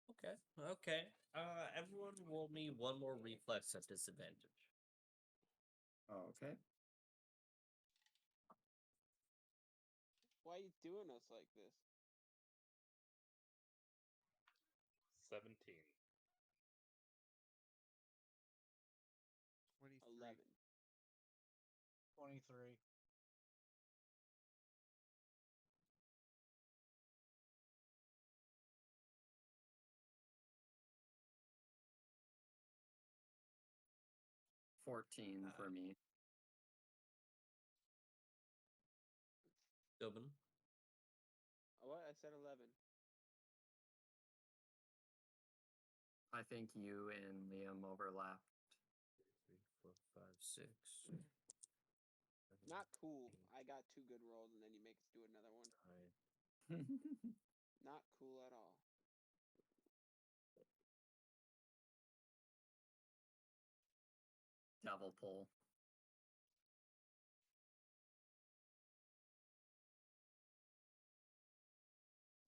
Okay, okay. Everyone roll me one more reflex at disadvantage. Okay. Why are you doing us like this? 17. 23. 11. 23. 14 for me. Dobin? What? I said 11. I think you and Liam overlapped. 3, 4, 5, 6. Not cool. I got 2 good rolls and then you make us do another one. 9, Not cool at all. Devil pull.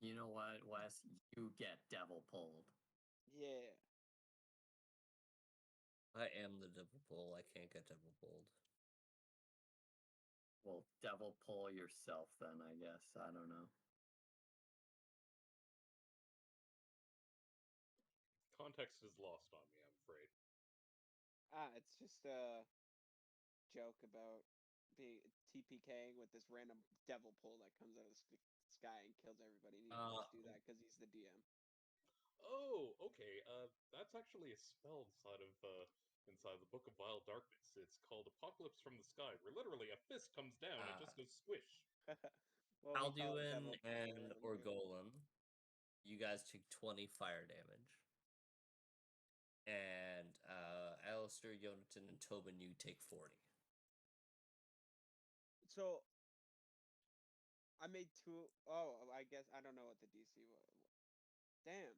You know what, Wes? You get devil pulled. Yeah. I am the double pull. I can't get double pulled. Well, devil pull yourself then, I guess. I don't know. Context is lost on me, I'm afraid. It's just a joke about being TPKing with this random devil pull that comes out of the sky and kills everybody. And he must do that because he's the DM. Oh, okay. That's actually a spell inside the Book of Vile Darkness. It's called Apocalypse from the Sky, where literally a fist comes down and just goes squish. Well, we call it Alduin devil pull and around here. Orgolan, you guys take 20 fire damage. And Alistair, Yonatan, and Tobin, you take 40. So I made two. Oh, I guess I don't know what the DC was. Damn.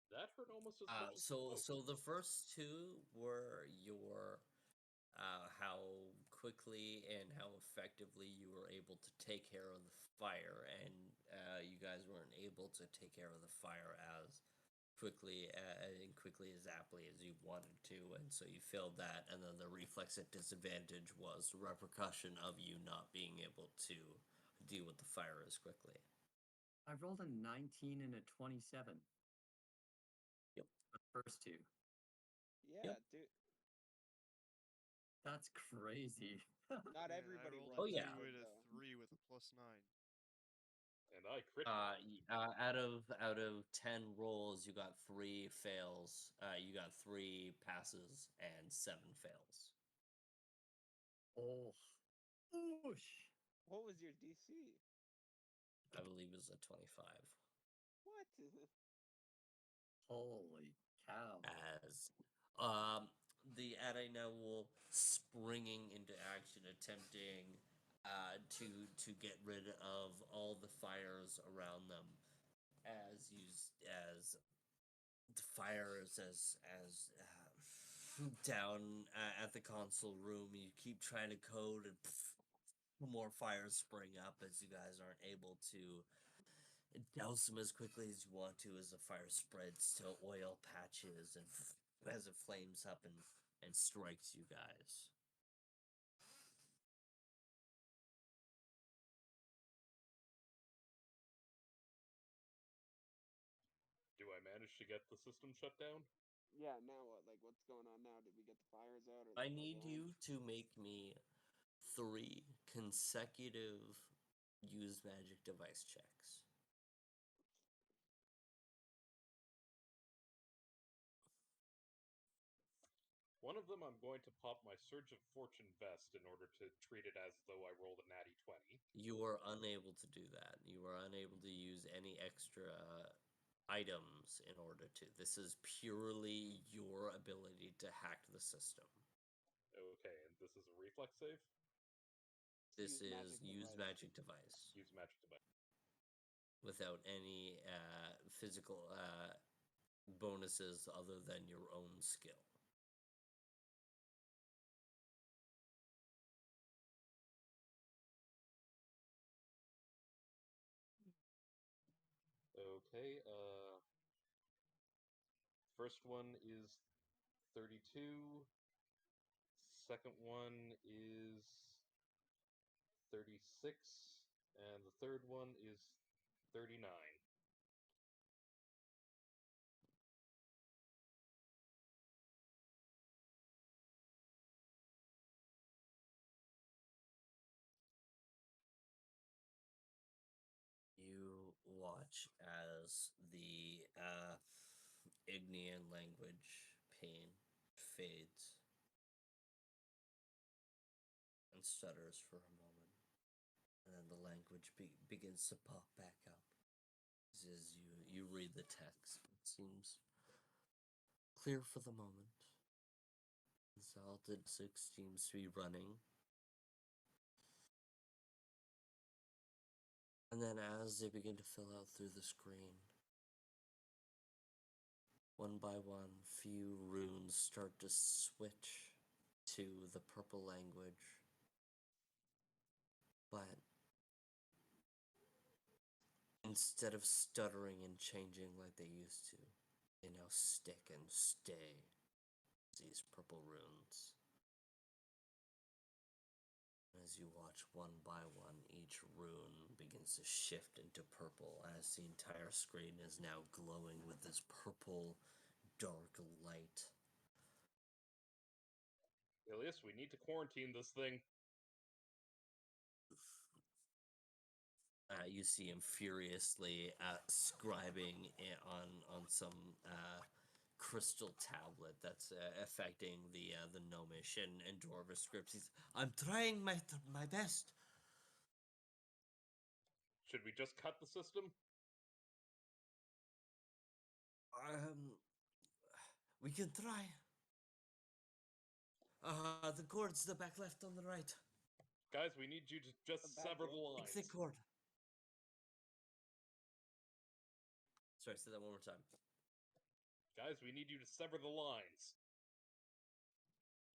That hurt almost as much as So the first two were your how quickly and how effectively you were able to take care of the fire, and you guys weren't able to take care of the fire as quickly as aptly as you wanted to, and so you failed that. And then the reflex at disadvantage was the repercussion of you not being able to deal with the fire as quickly. I rolled a 19 and a 27. Yep. The first two. Yeah, Yep. dude. That's crazy. Not Man, everybody I rolled rolls a yeah. 2 good, and a though. 3 with a +9. And I crit. Out of 10 rolls, you got 3 fails. You got 3 passes and 7 fails. Oh. Oosh. What was your DC? I believe it was a 25. What? Holy cow. As the Adina will springing into action, attempting to get rid of all the fires around them, as the fires down at the console room. You keep trying to code, and more fires spring up as you guys aren't able to douse them as quickly as you want to, as the fire spreads to oil patches and as it flames up and strikes you guys. Do I manage to get the system shut down? Yeah, now what? Like, what's going on now? Did we get the fires out? Or I they still need going? you to make me 3 consecutive use magic device checks. One of them, I'm going to pop my Surge of Fortune vest in order to treat it as though I rolled a natty 20. You are unable to do that. You are unable to use any extra items in order to. This is purely your ability to hack the system. Okay, and this is a reflex save? This Use is magic use device. magic device Use magic device. without any physical bonuses other than your own skill. Okay, first one is 32. Second one is 36. And the third one is 39. You watch as the Ignean language pain fades and stutters for a moment, and then the language begins to pop back up. As you read the text, it seems clear for the moment. Exalted 6 seems to be running. And then And as they begin to fill out through the screen, one by one, few runes start to switch to the purple language. But instead of stuttering and changing like they used to, they now stick and stay these purple runes. As you watch one by one, each rune begins to shift into purple as the entire screen is now glowing with this purple, dark light. Ilias, we need to quarantine this thing. You see him furiously scribing on some crystal tablet that's affecting the gnomish and dwarvish scripts. I'm trying my best. Should we just cut the system? We can try. The cord's the back left on the right. Guys, we need you to just sever the lines. It's the cord. Sorry, say that one more time. Guys, we need you to sever the lines.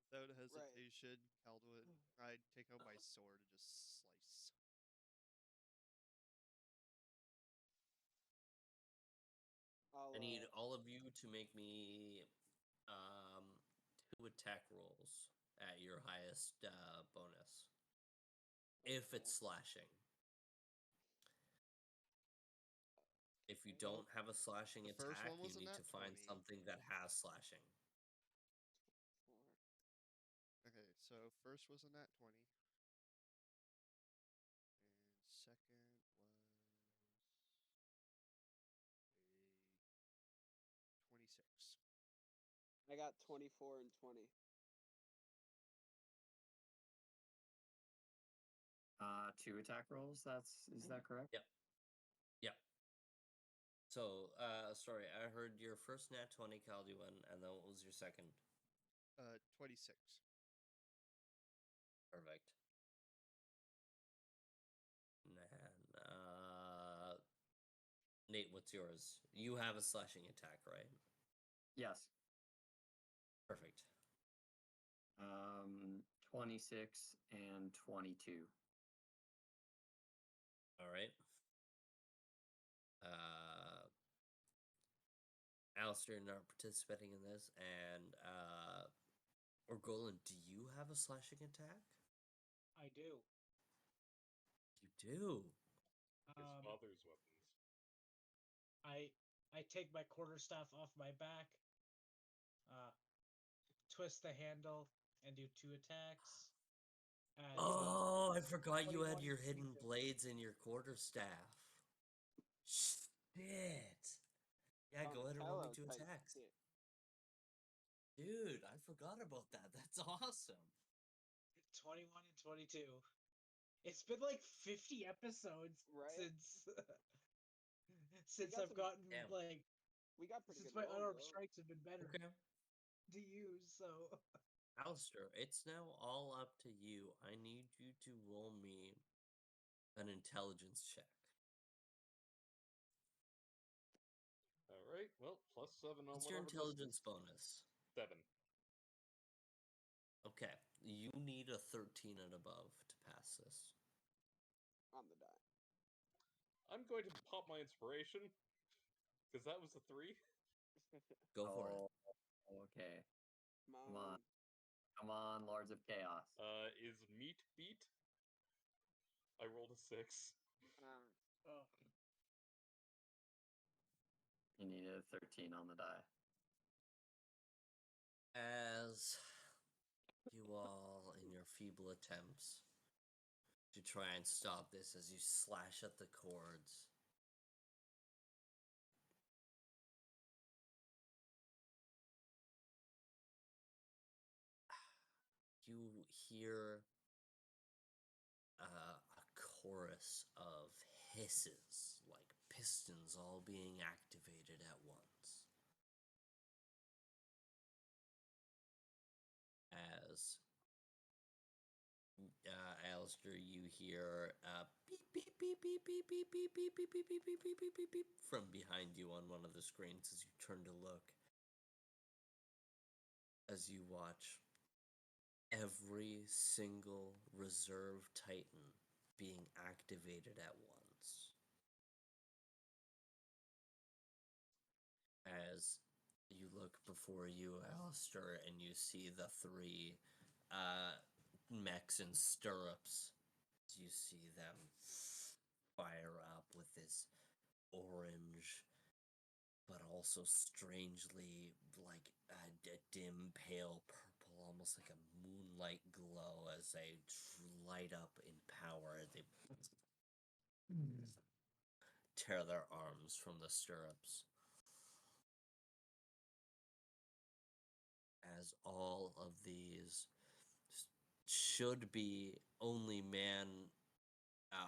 Without hesitation, Calduin, I'd take out my sword and just slice. I need all of you to make me 2 attack rolls at your highest bonus. If it's slashing. If you don't have a slashing The first attack, one was you a need nat to find 20. something that has slashing. Okay, so first was a nat 20. And second was a 26. I got 24 and 20. 2 attack rolls. Is that correct? Yep. Yep. So, sorry, I heard your first nat 20, Calduin, and then what was your second? 26. Perfect. And Nate, what's yours? You have a slashing attack, right? Yes. Perfect. 26 and 22. All right. Alistair, not participating in this, and Orgolan, do you have a slashing attack? I do. You do. His father's weapons. I take my quarterstaff off my back, twist the handle, and do 2 attacks. Oh, I forgot you had 21 your and hidden 22. blades in your quarterstaff. Shit. Yeah, go ahead and roll me 2 attacks. Dude, I forgot about that. That's awesome. 21 and 22. It's been like 50 episodes since I've gotten we got pretty since good my rolls, unarmed strikes have been better Okay. to use. So Alistair, it's now all up to you. I need you to roll me an intelligence check. Alright, well, +7 on What's your whatever intelligence this is. bonus? 7. Okay, you need a 13 and above to pass this. on the die. I'm going to pop my inspiration, because that was a 3. Go for it. Okay. Come on. Come on, Lords of Chaos. Is meat beat? I rolled a 6. You needed a 13 on the die. As you all, in your feeble attempts to try and stop this, as you slash at the cords, you hear a chorus of hisses, like pistons all being activated at once. As Alistair, you hear beep, beep, beep, beep, beep, beep beep beep beep beep beep beep beep beep beep beep beep from behind you on one of the screens as you turn to look. As you watch every single reserve Titan being activated at once. As you look before you, Alistair, and you see the three mechs in stirrups. You see them fire up with this orange, but also strangely like a dim pale purple, almost like a moonlight glow as they light up in power as they tear their arms from the stirrups. As all of these should be only man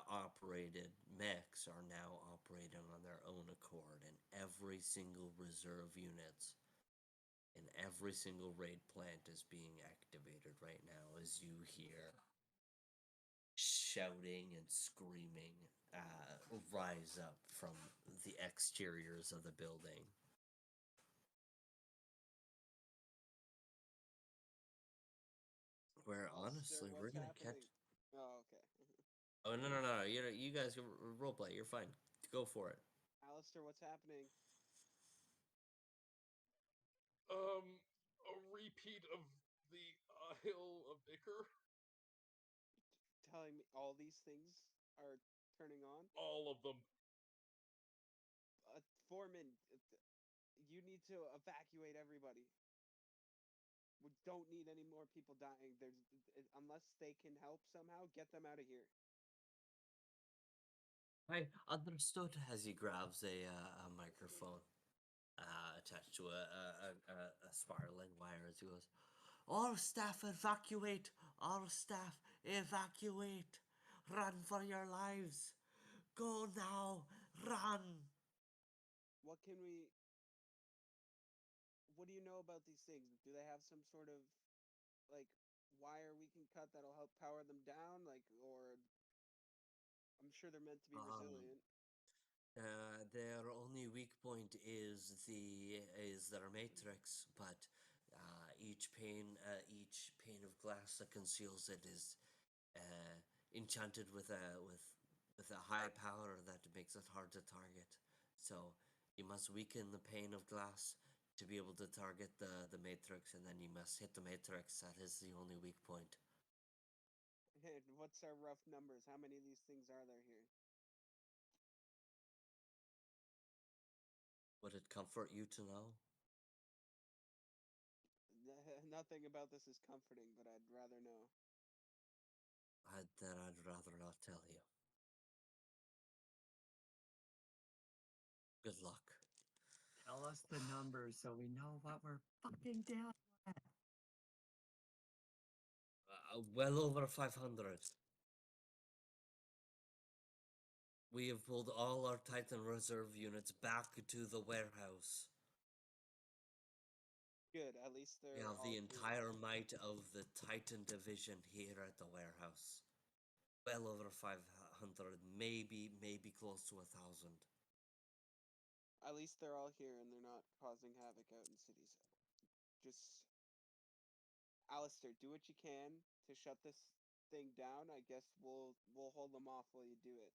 operated mechs are now operating on their own accord, and every single reserve unit in every single raid plant is being activated right now as you hear shouting and screaming rise up from the exteriors of the building. Where honestly, we're gonna catch. Oh, okay. Oh no! You guys can roleplay. You're fine. Go for it. Alistair, what's happening? A repeat of the Isle of Iker. Telling me all these things are turning on? All of them. Foreman, you need to evacuate everybody. We don't need any more people dying. Unless they can help somehow, get them out of here. I understood as he grabs a microphone attached to a spiraling wire as he goes, "All staff evacuate! All staff evacuate! Run for your lives! Go now! Run!" What can we... What do you know about these things? Do they have some sort of, like, wire we can cut that'll help power them down? Like, or... I'm sure they're meant to be resilient. Their only weak point is their matrix, but each pane of glass that conceals it is enchanted with a high power that makes it hard to target. So you must weaken the pane of glass to be able to target the matrix, and then you must hit the matrix. That is the only weak point. And what's our rough numbers? How many of these things are there here? Would it comfort you to know? Nothing about this is comforting, but I'd rather know. Then I'd rather not tell you. Good luck. Tell us the numbers so we know what we're fucking down at. Well over 500. We have pulled all our Titan Reserve units back to the warehouse. Good, at least they're We have all the here. entire might of the Titan division here at the warehouse. Well over 500, maybe close to 1,000. At least they're all here and they're not causing havoc out in cities. Just... Alistair, do what you can to shut this thing down. I guess we'll hold them off while you do it.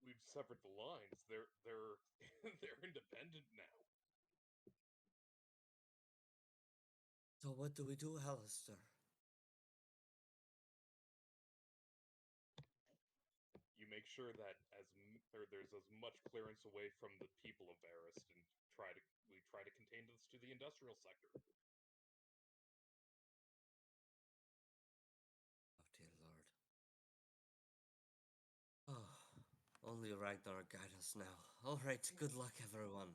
We've severed the lines. They're they're independent now. So what do we do, Alistair? You make sure that there's as much clearance away from the people of Varist, and we try to contain this to the industrial sector. Oh dear Lord. Oh, only Ragnar guide us now. Alright, good luck everyone.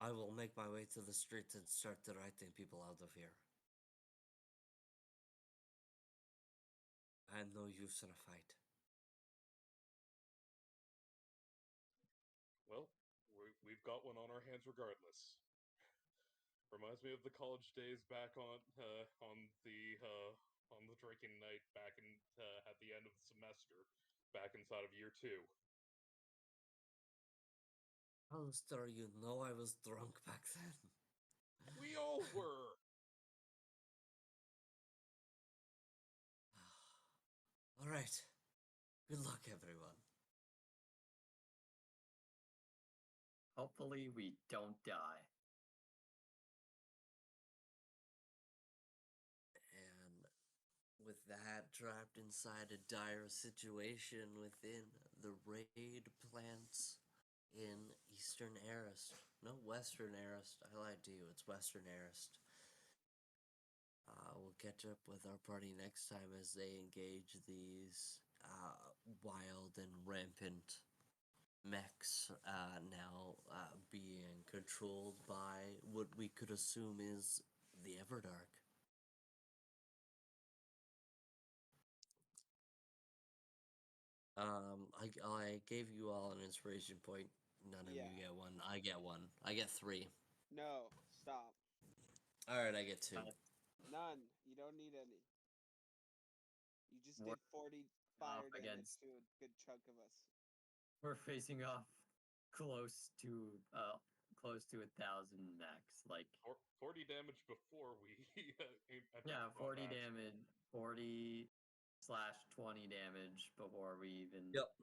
I will make my way to the streets and start directing people out of here. I am no use in a fight. Well, we've got one on our hands regardless. Reminds me of the college days back on the drinking night back in at the end of the semester. master back inside of year 2. Alistair, you know I was drunk back then. We all were. Alright. Good luck, everyone. Hopefully, we don't die. And with that, trapped inside a dire situation within the raid plants in Eastern Arist. No, Western Arist. I lied to you. It's Western Arist. We'll catch up with our party next time as they engage these wild and rampant mechs now being controlled by what we could assume is the Everdark. I gave you all an inspiration point. None of you Yeah. get one. I get one. I get 3. No, stop. Alright, I get 2. None. You don't need any. You just We're did 40 fire damage against- to a good chunk of us. We're facing off close to 1,000 mechs. Like 40 damage before we yeah, 40 combat. damage, 40/20 damage before we even Yep.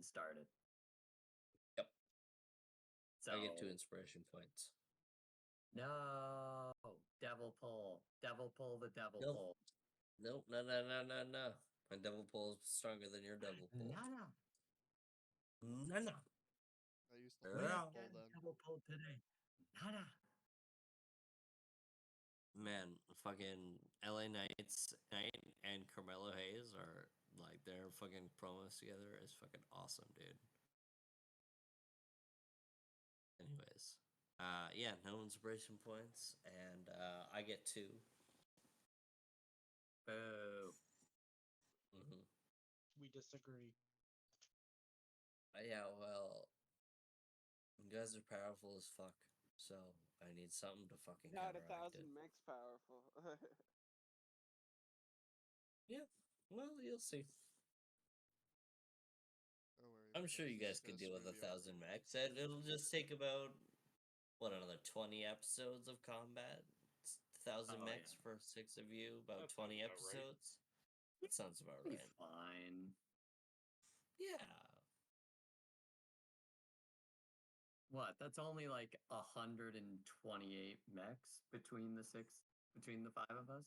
started. Yep. So I get 2 inspiration points. no, devil pull the devil Nope. pull. Nope, no. My double pull is stronger than your double pull. Nada. No. I used the Yeah. last pull then. Double pull today. Nada. Man, fucking LA Knights Knight and Carmelo Hayes are like their fucking promos together is fucking awesome, dude. Anyways, yeah, no inspiration points, and I get 2. Boo. Mm-hmm. We disagree. Yeah, well, you guys are powerful as fuck, so I need something to fucking Not counteract 1,000 it. mechs powerful. Yeah, well, you'll see. Don't worry, I'm the sure you guys Texas could ghosts deal with are gonna be 1,000 over mechs. once. It'll just take about another 20 episodes of combat. 1,000 Oh, mechs yeah. for 6 of you, about That sounds 20 about right. episodes. That sounds about Be right. fine. Yeah. What? That's only like 128 mechs between the 5 of us.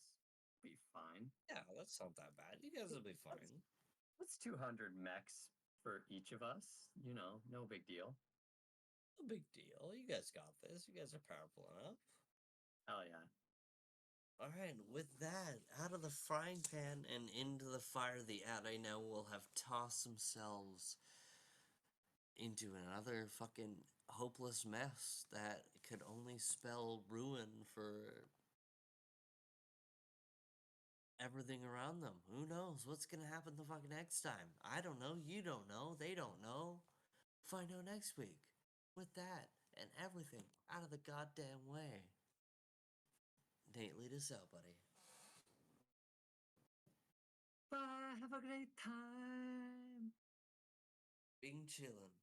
Be fine. Yeah, that's not that bad. You guys will be fine. That's 200 mechs for each of us. You know, no big deal. No big deal. You guys got this. You guys are powerful enough. Hell yeah. All right, with that, out of the frying pan and into the fire, the Adi now will have tossed themselves into another fucking hopeless mess that could only spell ruin for everything around them. Who knows what's gonna happen the fucking next time? I don't know. You don't know. They don't know. Find out next week. With that and everything out of the goddamn way. Nate, lead us out, buddy. Bye. Have a great time. Being chillin'.